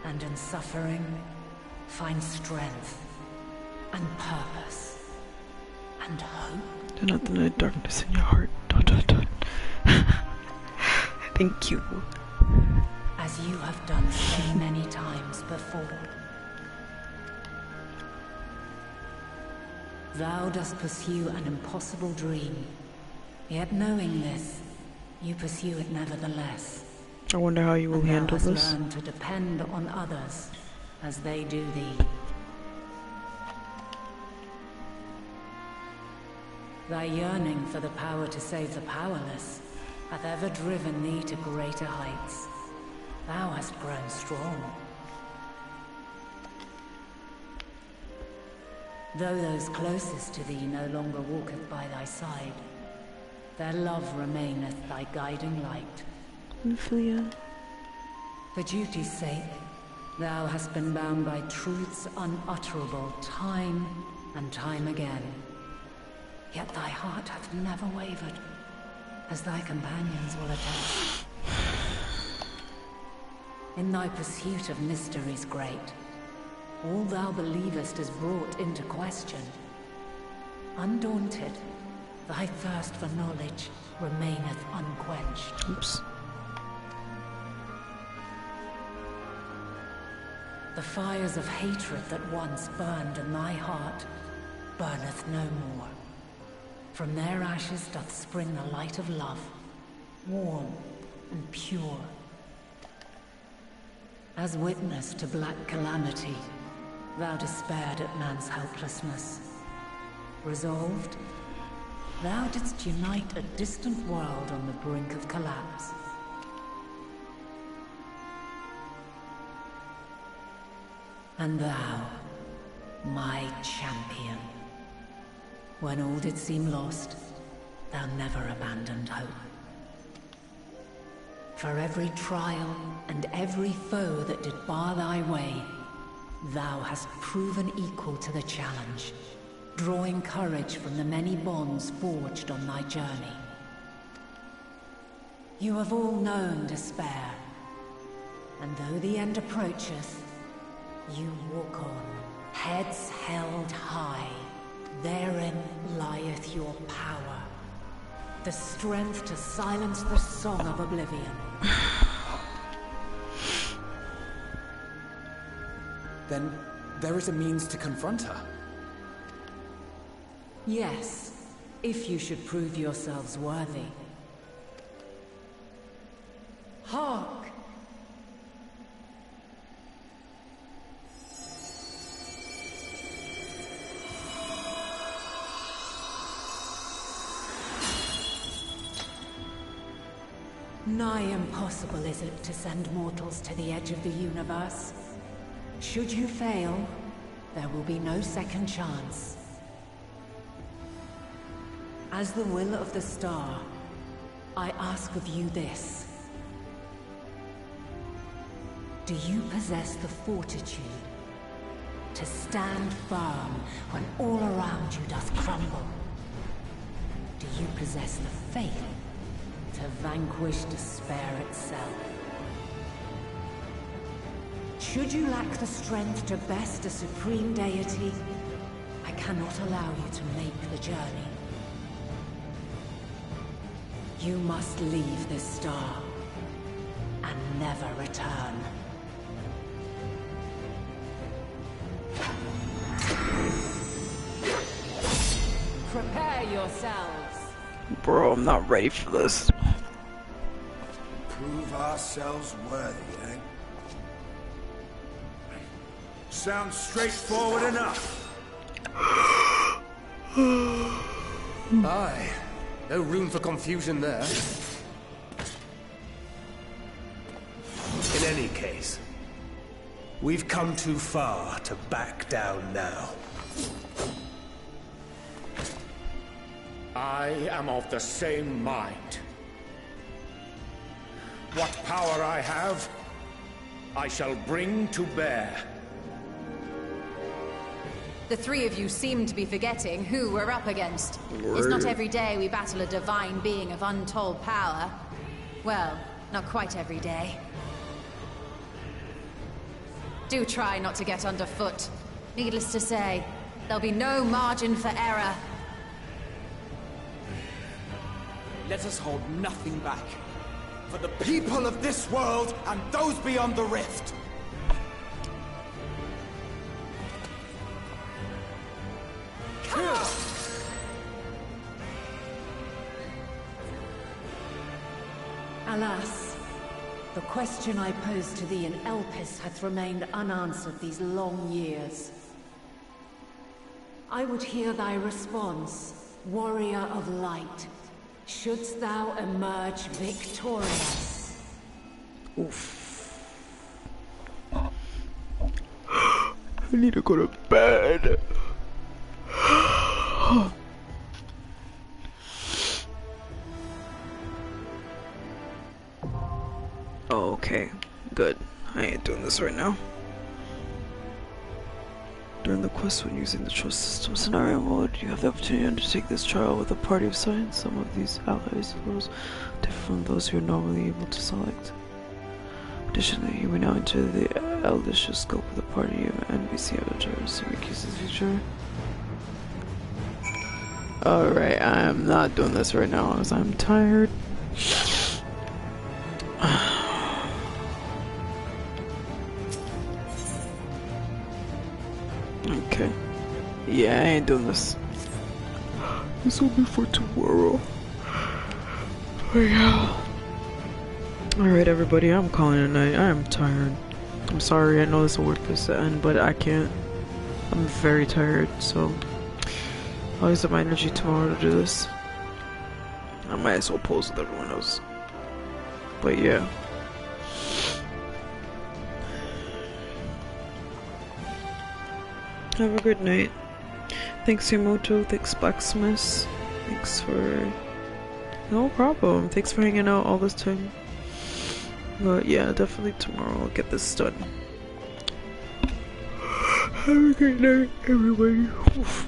And in suffering, find strength and purpose and hope. Do not deny darkness in your heart. Dot, dot, dot. Thank you. As you have done so many times before. Thou dost pursue an impossible dream, yet knowing this, you pursue it nevertheless. I wonder how you will handle this. this. Learn to depend on others as they do thee. Thy yearning for the power to save the powerless hath ever driven thee to greater heights. Thou hast grown strong. Though those closest to thee no longer walketh by thy side, their love remaineth thy guiding light. For duty's sake, thou hast been bound by truths unutterable time and time again. Yet thy heart hath never wavered, as thy companions will attest. In thy pursuit of mysteries great, all thou believest is brought into question. Undaunted, thy thirst for knowledge remaineth unquenched. Oops. The fires of hatred that once burned in thy heart burneth no more. From their ashes doth spring the light of love, warm and pure. As witness to black calamity, thou despaired at man's helplessness. Resolved, thou didst unite a distant world on the brink of collapse. And thou, my champion, when all did seem lost, thou never abandoned hope. For every trial and every foe that did bar thy way, thou hast proven equal to the challenge, drawing courage from the many bonds forged on thy journey. You have all known despair, and though the end approacheth, you walk on, heads held high. Therein lieth your power, the strength to silence the song of oblivion. Then there is a means to confront her. Yes, if you should prove yourselves worthy. Hark! Nigh impossible is it to send mortals to the edge of the universe. Should you fail, there will be no second chance. As the will of the star, I ask of you this. Do you possess the fortitude to stand firm when all around you doth crumble? Do you possess the faith to vanquish despair itself? Should you lack the strength to best a supreme deity, I cannot allow you to make the journey. You must leave this star and never return. Prepare yourselves. Bro, I'm not ready for this. Prove ourselves worthy, eh? Sounds straightforward enough. Aye. No room for confusion there. In any case, we've come too far to back down now. I am of the same mind. What power I have, I shall bring to bear. The three of you seem to be forgetting who we're up against. It's not every day we battle a divine being of untold power. Well, not quite every day. Do try not to get underfoot. Needless to say, there'll be no margin for error. Let us hold nothing back. For the people of this world and those beyond the rift. Alas, the question I posed to thee in Elpis hath remained unanswered these long years. I would hear thy response, warrior of light. Shouldst thou emerge victorious? Oof. I need to go to bed. Oh, okay. Good. I ain't doing this right now. During the quest when using the trust system scenario mode, you have the opportunity to undertake this trial with a party of science. Some of these allies differ from those you're normally able to select. Additionally, you may now enter the eldish scope of the party of NPC avatars to make use of the feature. Alright, I am not doing this right now as I'm tired. Okay. Yeah, I ain't doing this. This will be for tomorrow. Oh yeah. Alright everybody, I'm calling it a night. I am tired. I'm sorry, I know it's a weird place to end, but I can't. I'm very tired, so I'll use up my energy tomorrow to do this. I might as well pose with everyone else. But yeah. Have a good night. Thanks Yamoto, thanks Blacksmiths, thanks for... No problem, thanks for hanging out all this time. But yeah, definitely tomorrow I'll get this done. Have a great night, everybody. Oof.